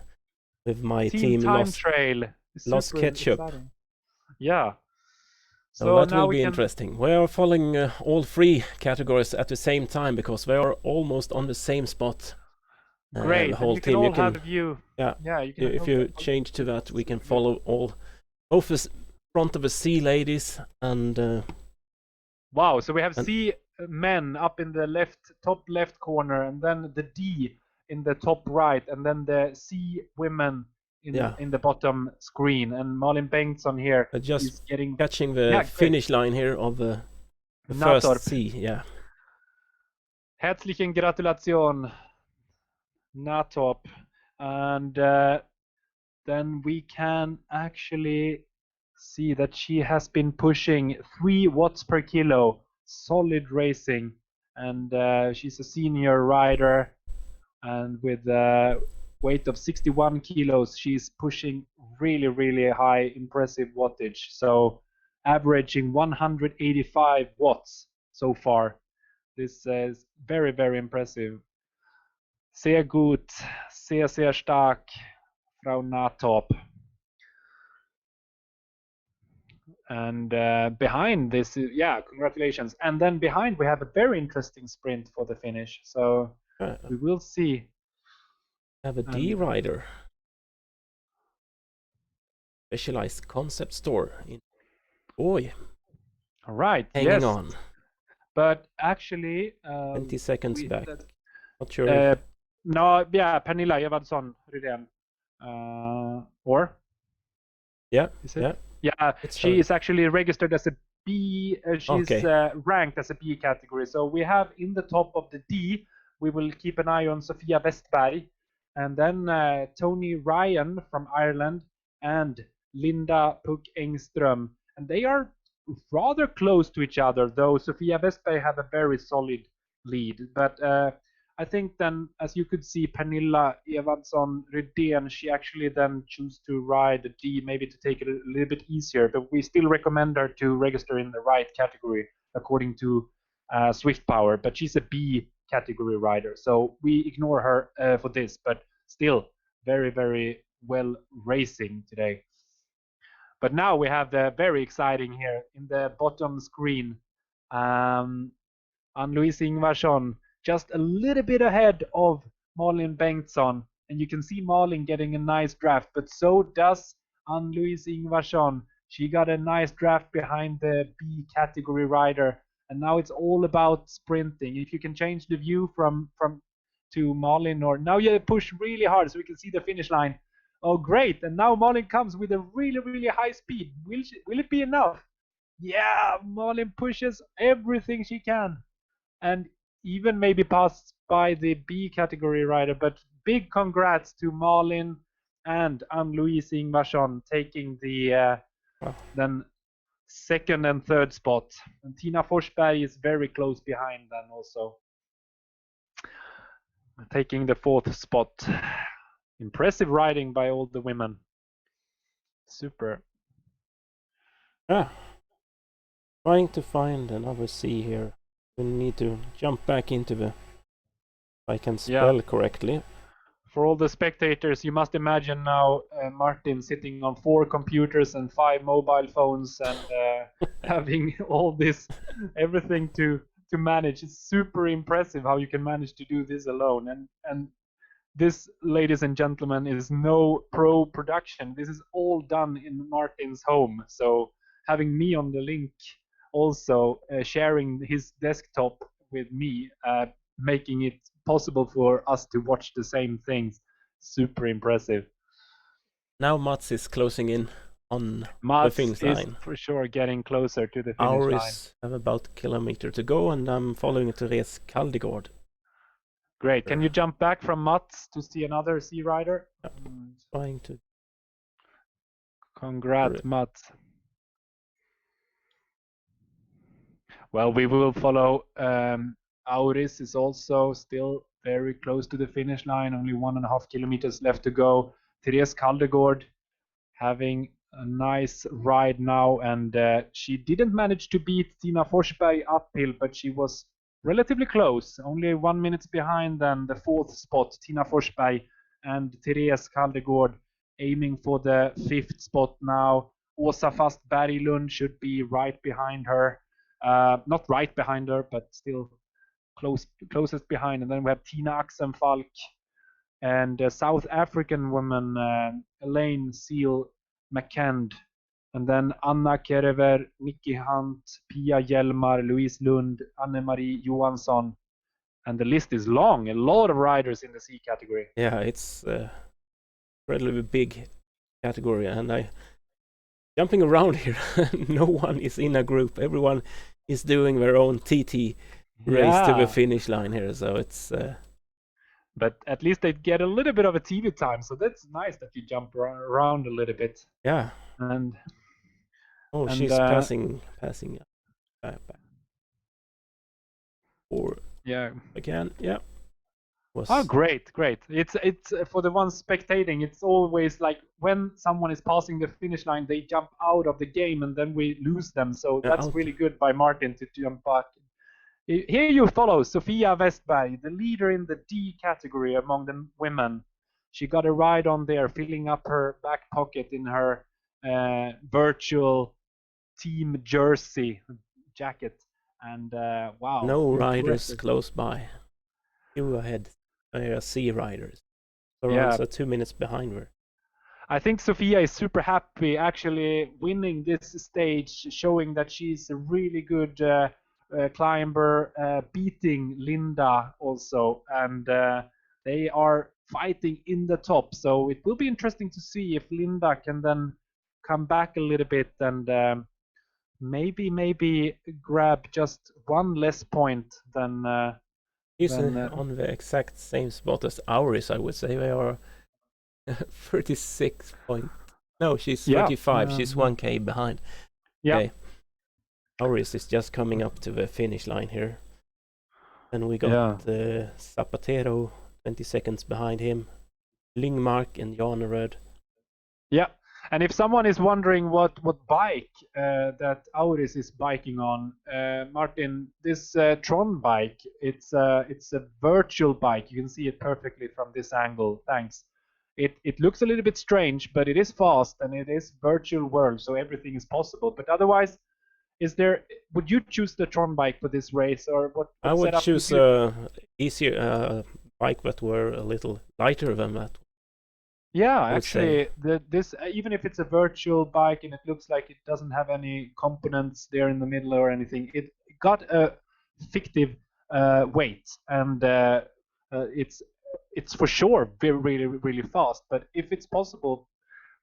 with my team Lost Ketchup. Exciting. Yeah. So that will be interesting. We are following all 3 categories at the same time because they are almost on the same spot. Great. The whole you team. Can all have a view. Yeah. If you change to that, we can follow both the front of the C ladies and. Wow. So we have C men up in the top left corner, and then the D in the top right, and then the C women in the bottom screen, and Malin Bengtsson here is catching the finish line here of the first C. Yeah. Herzlichen Gratulation, Natorp. And then we can actually see that she has been pushing 3 watts per kilo, solid racing, and she's a senior rider, and with weight of 61 kilos, she's pushing really, really high, impressive wattage. So averaging 185 watts so far. This is very, very impressive. Sehr gut, sehr, sehr stark, Frau Natorp. And behind this, congratulations. And then behind we have a very interesting sprint for the finish. So we will see. Have a D rider. Specialized concept store in All right. Hanging on. But actually 20 seconds back. Not sure. Pernilla Evansson Rydén. Or? Yeah. Is it? Yeah, she is actually registered as a B. She's ranked as a B category. So we have in the top of the D, we will keep an eye on Sofia Westberg, and then Tony Ryan from Ireland, and Linda Puck Engström. And they are rather close to each other, though Sofia Westberg have a very solid lead. But I think then, as you could see, Pernilla Evansson Rydén, she actually then chose to ride the D, maybe to take it a little bit easier. But we still recommend her to register in the right category according to Zwift Power. But she's a B category rider, so we ignore her for this. But still, very, very well racing today. But now we have the very exciting here in the bottom screen. Ann-Louise Ingvarsson, just a little bit ahead of Malin Bengtsson. And you can see Malin getting a nice draft, but so does Ann-Louise Ingvarsson. She got a nice draft behind the B category rider. And now it's all about sprinting. If you can change the view from to Malin, or now you push really hard so we can see the finish line. Oh, great. And now Malin comes with a really, really high speed. Will it be enough? Yeah, Malin pushes everything she can. And even maybe passed by the B category rider, but big congrats to Malin and Ann-Louise Ingvarsson taking the then second and third spot. And Tina Forsberg is very close behind then also. taking the 4th spot. Impressive riding by all the women. Super. Yeah. Trying to find another C here. We need to jump back into the... I can spell correctly. For all the spectators, you must imagine now Martin sitting on 4 computers and 5 mobile phones and having all this, everything to manage. It's super impressive how you can manage to do this alone. And this, ladies and gentlemen, is no pro production. This is all done in Martin's home. So having me on the link, also sharing his desktop with me, making it possible for us to watch the same things. Super impressive. Now Mats is closing in on the finish line. Mats is for sure getting closer to the finish line. Ours have about a kilometer to go, and I'm following Therese Kaldegård. Great. Can you jump back from Mats to see another C rider? Yep. Trying to. Congrats, Mats. Well, we will follow. Auris is also still very close to the finish line. Only 1.5 kilometers left to go. Therese Kaldegård having a nice ride now, and she didn't manage to beat Tina Forsberg uphill, but she was relatively close, only 1 minute behind than the 4th spot, Tina Forsberg, and Therese Kaldegård aiming for the 5th spot now. Åsa Fast Berglund should be right behind her. Not right behind her, but still closest behind. And then we have Tina Axenfalk and South African woman Elaine Seal McKend. And then Anna Kerever, Nikki Hunt, Pia Hjelmar, Louise Lund, Anne-Marie Johansson. And the list is long. A lot of riders in the C category. Yeah, it's a relatively big category. And I jumping around here, no one is in a group. Everyone is doing their own TT race to the finish line here. So it's... But at least they get a little bit of a TV time. So that's nice that you jump around a little bit. Yeah. And... Oh, she's passing back. Or again, yeah. Oh, great! It's for the ones spectating. It's always like when someone is passing the finish line, they jump out of the game, and then we lose them. So that's really good by Martin to jump back. Here you follow Sofia Westberg, the leader in the D category among the women. She got a ride on there, filling up her back pocket in her virtual team jersey jacket, and wow! No riders close by. You ahead, C riders. So also 2 minutes behind her. I think Sofia is super happy actually winning this stage, showing that she's a really good climber, beating Linda also, and they are fighting in the top. So it will be interesting to see if Linda can then come back a little bit and maybe grab just 1 less point than. He's on the exact same spot as Auris, I would say. They are 36 point. No, she's 35. She's 1k behind. Yeah. Okay. Auris is just coming up to the finish line here. And we got Zapatero 20 seconds behind him. Lingmark and Janeröd. Yeah. And if someone is wondering what bike that Auris is biking on, Martin, this Tron bike, it's a virtual bike. You can see it perfectly from this angle. Thanks. It looks a little bit strange, but it is fast and it is virtual world, so everything is possible. But otherwise, would you choose the Tron bike for this race, or what I would choose easier bike that were a little lighter than that. Yeah, actually, this even if it's a virtual bike and it looks like it doesn't have any components there in the middle or anything, it got a fictive weight, and it's for sure really fast. But if it's possible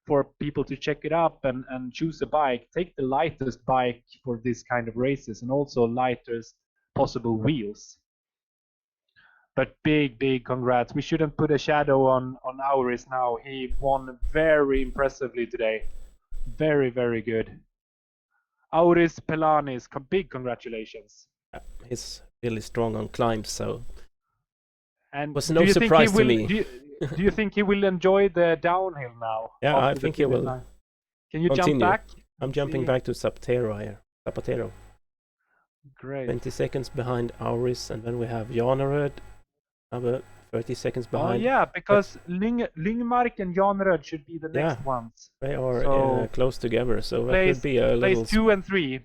for people to check it up and choose a bike, take the lightest bike for this kind of races, and also lightest possible wheels. But big congrats. We shouldn't put a shadow on Auris now. He won very impressively today. Very good. Auris Pelanis, big congratulations. He's really strong on climbs, so... And was no surprise to me. Do you think he will enjoy the downhill now? Yeah, I think he will. Can you continue. jump back? I'm jumping back to Zapatero here. Zapatero. Great. 20 seconds behind Auris, and then we have Janeröd, another 30 seconds behind. Oh yeah, because Lyngmark and Janeröd should be the next ones. They are close together, so that could be a little... Place 2 and 3.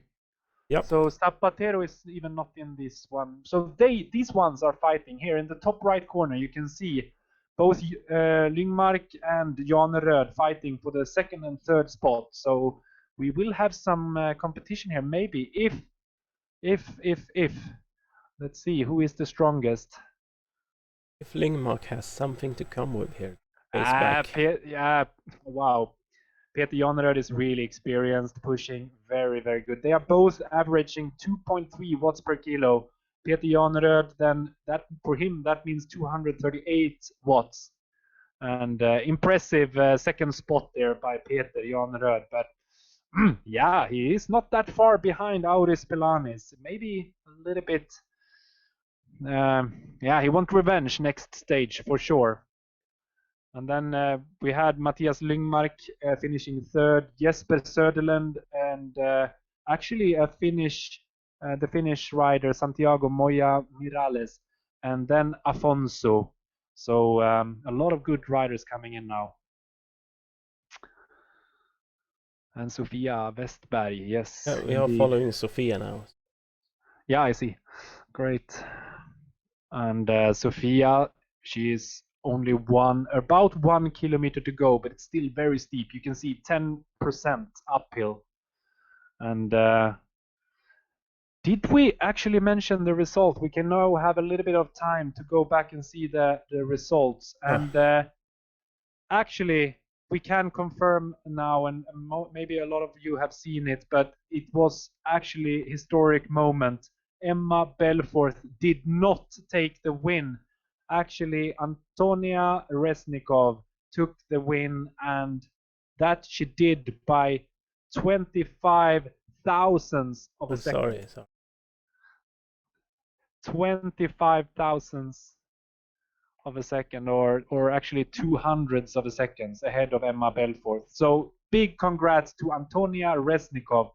Yep. So Zapatero is even not in this one. So these ones are fighting here in the top right corner. You can see both Lyngmark and Janeröd fighting for the second and third spot. So we will have some competition here, maybe if. Let's see who is the strongest. If Lyngmark has something to come with here. Wow. Peter Janeröd is really experienced, pushing very, very good. They are both averaging 2.3 watts per kilo. Peter Janeröd, then that for him that means 238 watts, and impressive second spot there by Peter Janeröd. But yeah, he is not that far behind Auris Pelanis. Maybe a little bit. Yeah, he wants revenge next stage for sure. And then we had Mattias Lyngmark finishing third, Jesper Söderlund, and actually the Finnish rider Santiago Moya Mirales, and then Afonso. So a lot of good riders coming in now. And Sofia Westberg, yes. Yeah, we are following Sofia now. Yeah, I see. Great. And Sofia, she is only about 1 kilometer to go, but it's still very steep. You can see 10% uphill. And did we actually mention the result? We can now have a little bit of time to go back and see the results. And actually, we can confirm now, and maybe a lot of you have seen it, but it was actually a historic moment. Emma Belforth did not take the win. Actually, Antonia Resnikov took the win, and that she did by 25 thousandths of a second. Sorry. 25 thousandths of a second, or actually 200ths of a second ahead of Emma Belforth. So big congrats to Antonia Resnikov.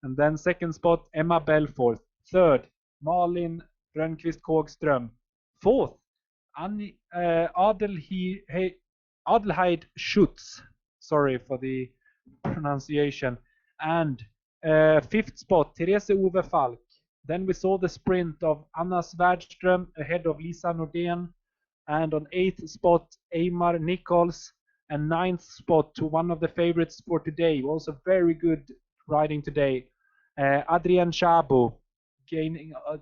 And then second spot, Emma Belforth. Third, Malin Rönnqvist Kågström. Fourth, Adelheid Schutz. Sorry for the pronunciation. And fifth spot, Therese Ove Falk. Then we saw the sprint of Anna Svärdström ahead of Lisa Nordén. And on 8th spot, Eimar Nichols. And 9th spot to one of the favorites for today. Also very good riding today. Adrienne Chabo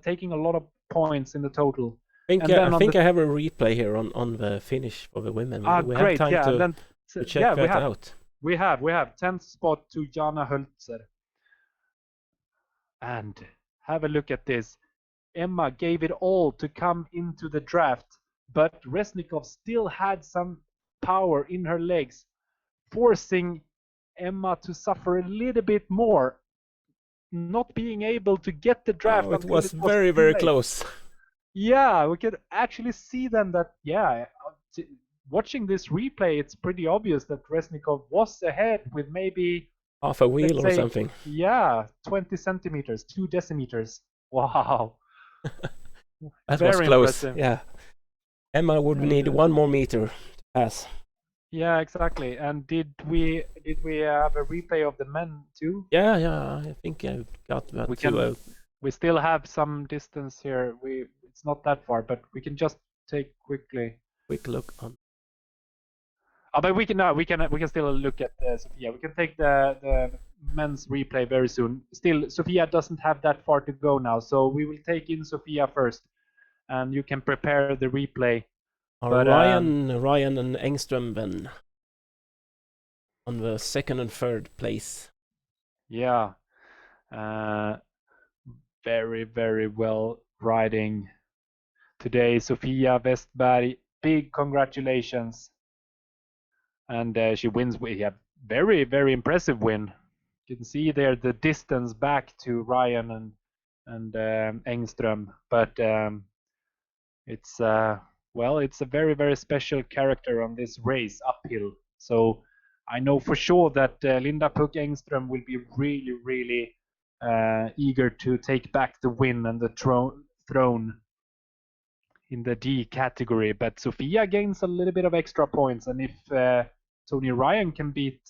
taking a lot of points in the total. I think I have a replay here on the finish for the women. We Great, have time to check that out. We have 10th spot to Jana Hölzer. And have a look at this. Emma gave it all to come into the draft, but Resnikov still had some power in her legs, forcing Emma to suffer a little bit more, not being able to get the draft. It was very, very close. Yeah, we could actually see then that, watching this replay, it's pretty obvious that Resnikov was ahead with maybe half a wheel or something. Yeah, 20 centimeters, 2 decimeters. Wow. That was close. Impressive. Yeah. Emma would need 1 more meter to pass. Yeah, exactly. And did we have a replay of the men too? Yeah. I think I got that too. We still have some distance here. It's not that far, but we can just take quick look on. But we can still look at Sofia. We can take the men's replay very soon. Still, Sofia doesn't have that far to go now, so we will take in Sofia first, and you can prepare the replay. Ryan and Engström then on the second and third place. Yeah, very, very well riding today, Sofia Westberg. Big congratulations. And she wins. Very, very impressive win. You can see there the distance back to Ryan and Engström, but it's well, it's a very, very special character on this race uphill. So I know for sure that Linda Puck Engström will be really, really eager to take back the win and the throne in the D category. But Sofia gains a little bit of extra points, and if Tony Ryan can beat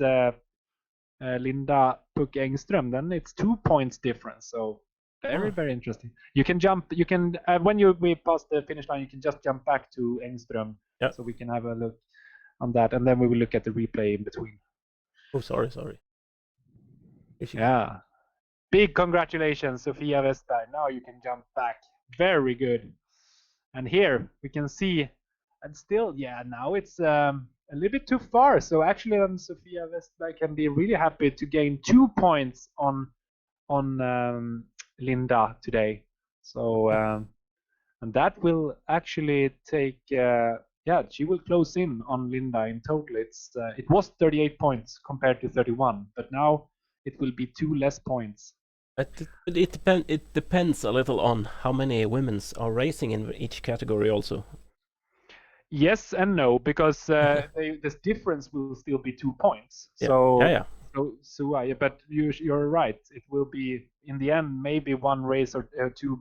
Linda Puck Engström, then it's 2 points difference. So very, very interesting. You can jump. You can when we pass the finish line, you can just jump back to Engström, so we can have a look on that, and then we will look at the replay in between. Oh, sorry. Yeah, big congratulations, Sofia Westberg. Now you can jump back. Very good. And here we can see, and still, yeah, now it's a little bit too far. So actually, Sofia Westberg can be really happy to gain 2 points on Linda today. So and that will actually take she will close in on Linda in total. It was 38 points compared to 31, but now it will be 2 less points. It depends a little on how many women's are racing in each category also. Yes and no, because this difference will still be 2 points. Yeah. So yeah. But you're right. It will be in the end maybe 1 race or 2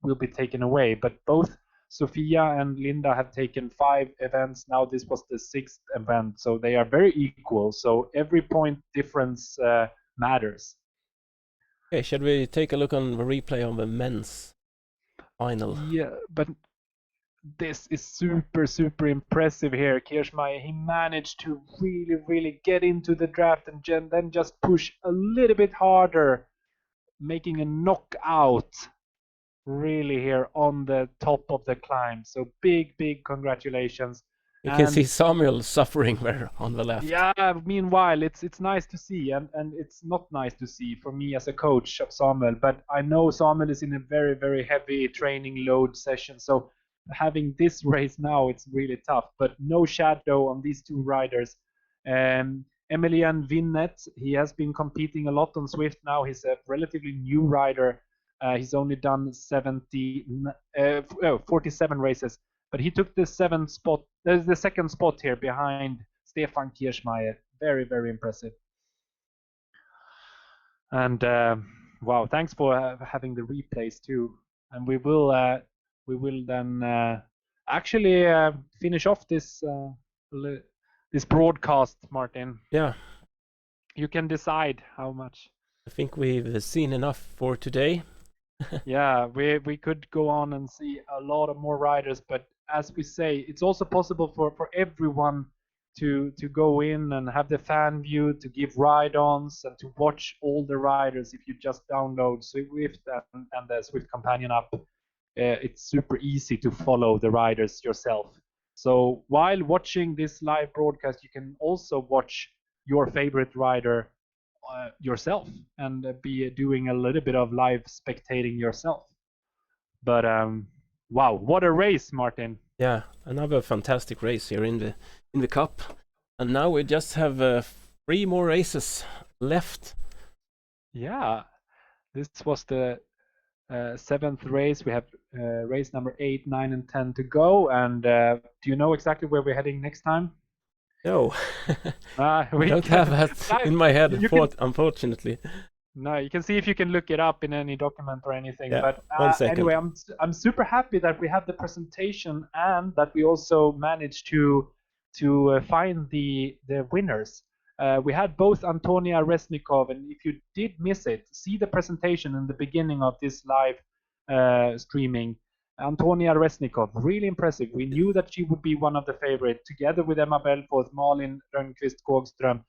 will be taken away. But both Sofia and Linda have taken 5 events. Now this was the 6th event, so they are very equal. So every point difference matters. Okay, shall we take a look on the replay of the men's final? Yeah, but this is super, super impressive here. Kirchmeier, he managed to really, really get into the draft and then just push a little bit harder, making a knockout really here on the top of the climb. So big, big congratulations. You can see Samuel suffering there on the left. Yeah, meanwhile, it's nice to see, and it's not nice to see for me as a coach of Samuel, but I know Samuel is in a very, very heavy training load session, so having this race now, it's really tough, but no shadow on these 2 riders. Emilian Vinnet, he has been competing a lot on Zwift now. He's a relatively new rider. He's only done 47 races, but he took the 7th spot. There's the 2nd spot here behind Stefan Kirchmeier. Very, very impressive. And wow, thanks for having the replays too. And we will then actually finish off this broadcast, Martin. Yeah. You can decide how much. I think we've seen enough for today. Yeah, we could go on and see a lot of more riders, but as we say, it's also possible for everyone to go in and have the fan view, to give ride-ons and to watch all the riders. If you just download Zwift and the Zwift companion app, it's super easy to follow the riders yourself. So while watching this live broadcast, you can also watch your favorite rider yourself and be doing a little bit of live spectating yourself. But wow, what a race, Martin! Yeah, another fantastic race here in the cup, and now we just have 3 more races left. Yeah, this was the 7th race. We have race number 8, 9, and 10 to go. And do you know exactly where we're heading next time? No, we don't have that in my head, unfortunately. No, you can see if you can look it up in any document or anything. Yeah, but 1 second. Anyway, I'm super happy that we have the presentation and that we also managed to find the winners. We had both Antonia Resnikov, and if you did miss it, see the presentation in the beginning of this live streaming. Antonia Resnikov, really impressive. We knew that she would be one of the favorites, together with Emma Belfort, Malin Rönnqvist-Kågström.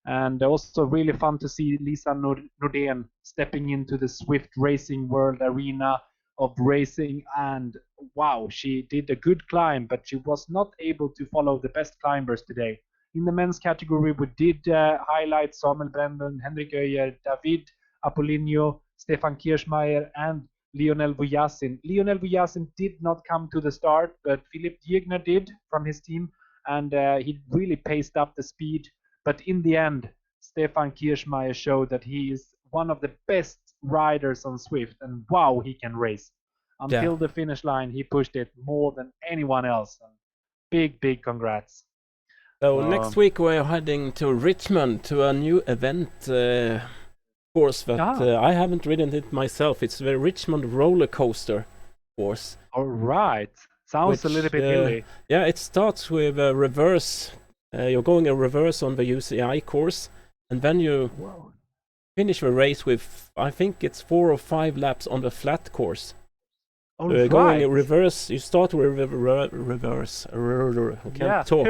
And also really fun to see Lisa Nordén stepping into the Zwift racing world arena of racing. And wow, she did a good climb, but she was not able to follow the best climbers today. In the men's category, we did highlight Samuel Brändlund, Henrik Öijer, David Apollinio, Stefan Kirchmeier, and Lionel Vujasin. Lionel Vujasin did not come to the start, but Philip Diegner did from his team, and he really paced up the speed. But in the end, Stefan Kirchmeier showed that he is one of the best riders on Zwift, and wow, he can race. until the finish line. He pushed it more than anyone else. And big congrats. So next week we're heading to Richmond to a new event course that I haven't ridden it myself. It's the Richmond roller coaster course. All right. Sounds a little bit hilly. Yeah, it starts with a reverse. You're going a reverse on the UCI course, and then you finish the race with, I think it's 4 or 5 laps on the flat course. Going in reverse, you start with reverse. I can't talk.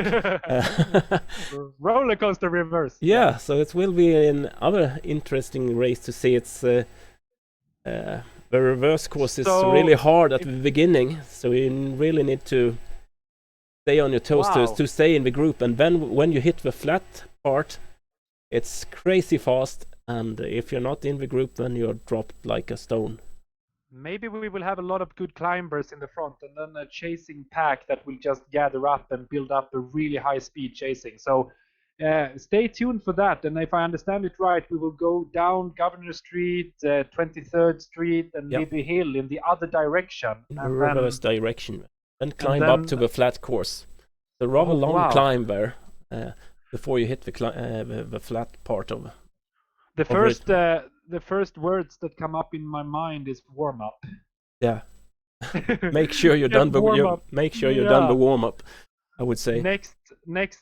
Roller coaster reverse. Yeah, so it will be another interesting race to see. It's the reverse course is really hard at the beginning, so you really need to stay on your toes to stay in the group. And then when you hit the flat part, it's crazy fast. And if you're not in the group, then you're dropped like a stone. Maybe we will have a lot of good climbers in the front, and then a chasing pack that will just gather up and build up a really high speed chasing. So stay tuned for that. And if I understand it right, we will go down Governor Street, 23rd Street, and Libby Hill in the other direction. In the reverse direction. And climb up to the flat course. It's a rather long climb there before you hit the flat part of the first words that come up in my mind is warm up. Yeah. Make sure you're done the warm up, I would say. Next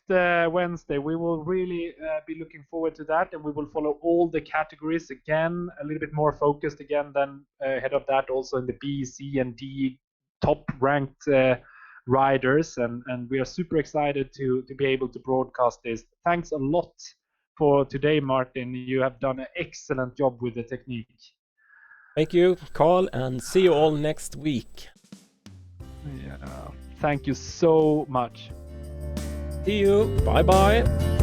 Wednesday we will really be looking forward to that, and we will follow all the categories again, a little bit more focused again than ahead of that, also in the B, C and D top ranked riders, and we are super excited to be able to broadcast this. Thanks a lot for today, Martin. You have done an excellent job with the technique. Thank you, Carl, and see you all next week. Yeah, thank you so much. See you. Bye bye.